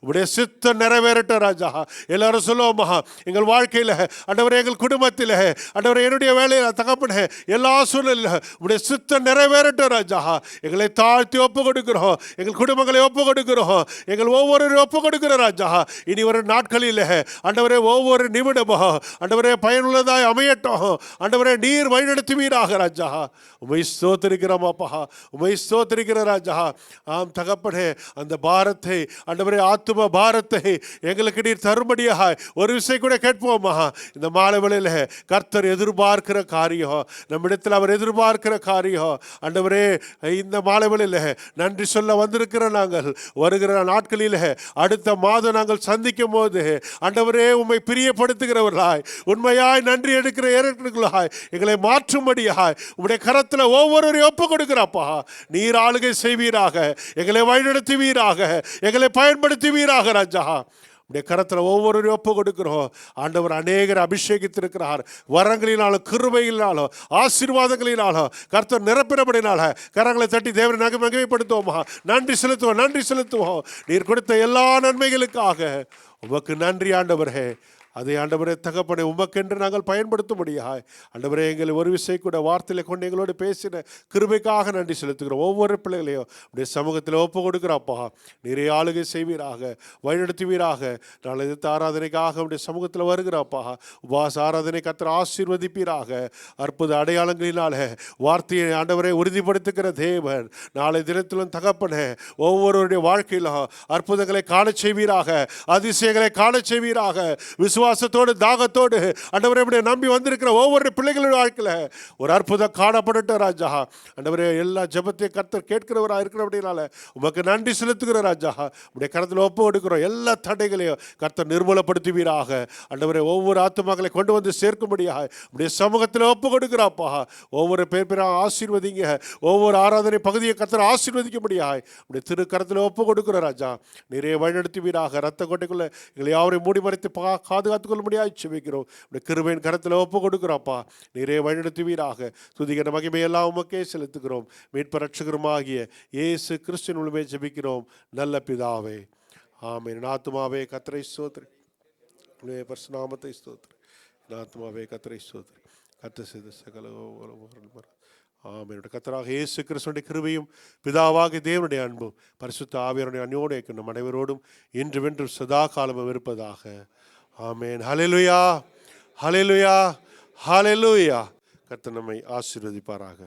உடைய சித்தம் நிறைவேறட்டும் ராஜா. எல்லாரும் சொல்லுவோமா, எங்கள் வாழ்க்கையில் ஆண்டவரே, எங்கள் குடும்பத்தில் ஆண்டவரே, என்னுடைய வேலையில் தகப்பனே, எல்லா சூழ்நிலையில் உடைய சித்தம் நிறைவேறட்டும் ராஜா. எங்களை தாழ்த்தி ஒப்பு கொடுக்கிறோம், எங்கள் குடும்பங்களை ஒப்பு கொடுக்கிறோம், எங்கள் ஒவ்வொரு ஒப்பு கொடுக்கிற ராஜா. இனி ஒரு நாட்களில் ஆண்டவரே, ஒவ்வொரு நிமிடமும் ஆண்டவரே பயனுள்ளதாய் அமையட்டும். ஆண்டவரே, நீர் வழிநடத்துவீராக ராஜா. உமை ஸ்தோத்திரிக்கிறோம் அப்பா, உமை ஸ்தோத்திரிக்கிற ராஜா. ஆம் தகப்பனே, அந்த பாரத்தை ஆண்டவரே, ஆத்தும பாரத்தை எங்களுக்கு நீர் தரும்படியாக ஒரு விஷயம் கூட கேட்போமா. இந்த மாலை வேளையில் கர்த்தர் எதிர்பார்க்கிற காரியம், நம்மிடத்தில் அவர் எதிர்பார்க்கிற காரியம் ஆண்டவரே, இந்த மாலை வேளையில் நன்றி சொல்ல வந்திருக்கிற நாங்கள் வருகிற நாட்களில் அடுத்த மாதம் நாங்கள் சந்திக்கும் போது ஆண்டவரே, உம்மை பிரியப்படுத்துகிறவர்களாய், உண்மையாய் நன்றி எடுக்கிற ஏறர்களாய் எங்களை மாற்றும்படியாய் உம்முடைய கரத்தில் ஒவ்வொருவரையும் ஒப்பு கொடுக்கிறப்பா. நீர் ஆளுகை செய்வீராக, எங்களை வழிநடத்துவீராக, எங்களை பயன்படுத்துவீராக ராஜா. உடைய கரத்தில் ஒவ்வொருவரையும் ஒப்பு கொடுக்கிறோம். ஆண்டவர் அநேகர் அபிஷேகித்திருக்கிறார். வரங்களினாலும் கிருபையினாலும் ஆசீர்வாதங்களினாலும் கர்த்தர் நிரப்பினபடினால கரங்களை தட்டி தேவனை மகிமைப்படுத்துவோமா. நன்றி செலுத்துவோம், நன்றி செலுத்துவோம். நீர் கொடுத்த எல்லா நன்மைகளுக்காக உமக்கு நன்றி ஆண்டவரே. அதை ஆண்டவரே தகப்பனை உமக்கென்று நாங்கள் பயன்படுத்தும்படியாய் ஆண்டவரே, எங்களை ஒரு விஷயம் கூட வார்த்தையில கொண்டு எங்களோடு பேசின கிருபைக்காக நன்றி செலுத்துகிறோம். ஒவ்வொரு பிள்ளைகளையும் உடைய சமூகத்தில் ஒப்பு கொடுக்குறப்பா. நிறைய ஆளுகை செய்வீராக, வழிநடத்துவீராக. நாளை எதிர்த்து ஆராதனைக்காக உடைய சமூகத்தில் வருகிறப்பா. உபாச ஆராதனை கர்த்தர் ஆசீர்வதிப்பீராக. அற்புத அடையாளங்களினால வார்த்தையை ஆண்டவரை உறுதிப்படுத்துகிற தேவன் நாளை தினத்திலும் தகப்பனே ஒவ்வொருவருடைய வாழ்க்கையிலும் அற்புதங்களை காண செய்வீராக, அதிசயங்களை காண செய்வீராக. விசுவாசத்தோடு தாகத்தோடு ஆண்டவரே நம்பி வந்திருக்கிற ஒவ்வொரு பிள்ளைகளுடைய வாழ்க்கையில் ஒரு அற்புதம் காணப்படட்டும் ராஜா. ஆண்டவரே, எல்லா ஜெபத்தையும் கர்த்தர் கேட்கிறவராக இருக்கிறபடினால உமக்கு நன்றி செலுத்துகிற ராஜா. உடைய கரத்தில் ஒப்பு கொடுக்கிறோம். எல்லா தடைகளையும் கர்த்தர் நிர்மூலப்படுத்துவீராக. ஆண்டவரே, ஒவ்வொரு ஆத்துமாக்களை கொண்டு வந்து சேர்க்கும்படியாக உடைய சமூகத்தில் ஒப்பு கொடுக்கிறாப்பா. ஒவ்வொரு பேர் பேராக ஆசீர்வதிங்க. ஒவ்வொரு ஆராதனை பகுதியை கர்த்தர் ஆசீர்வதிக்கும்படியாக உடைய திரு கரத்தில் ஒப்பு கொடுக்கிற ராஜா. நிறைய வழிநடத்துவீராக. ரத்த கோட்டைக்குள்ள எங்களை யாரையும் மூடி மறைத்து பாதுகாத்துக் கொள்ள முடியாது செபிக்கிறோம். கிருபையின் கரத்தில் ஒப்பு கொடுக்கிறோப்பா. நிறைய வழிநடத்துவீராக. துதிக்கிற மகிமையெல்லாம் உமக்கே செலுத்துகிறோம். மீட்பு ரட்சகருமாகிய இயேசு கிறிஸ்துவின் மூலமே ஜெபிக்கிறோம் நல்ல பிதாவே, ஆமென். ஆத்துமாவே கர்த்தரை ஸ்தோத்திரி, பரிசுநாமத்தை ஸ்தோத்திரி. ஆத்துமாவே கர்த்தரை ஸ்தோத்திரி. கர்த்தர் செய்த சகல ஆமென். கர்த்தராக இயேசு கிறிஸ்துவின் கிருபையும் பிதாவாகிய தேவனுடைய அன்பும் பரிசுத்த ஆவியாருடைய அன்பியோடு நம் அனைவரோடும் இன்று வென்றும் சதா காலமும் இருப்பதாக. ஆமென். ஹல்லேலூயா, ஹல்லேலூயா, ஹல்லேலூயா. கர்த்தர் நம்மை ஆசீர்வதிப்பாராக.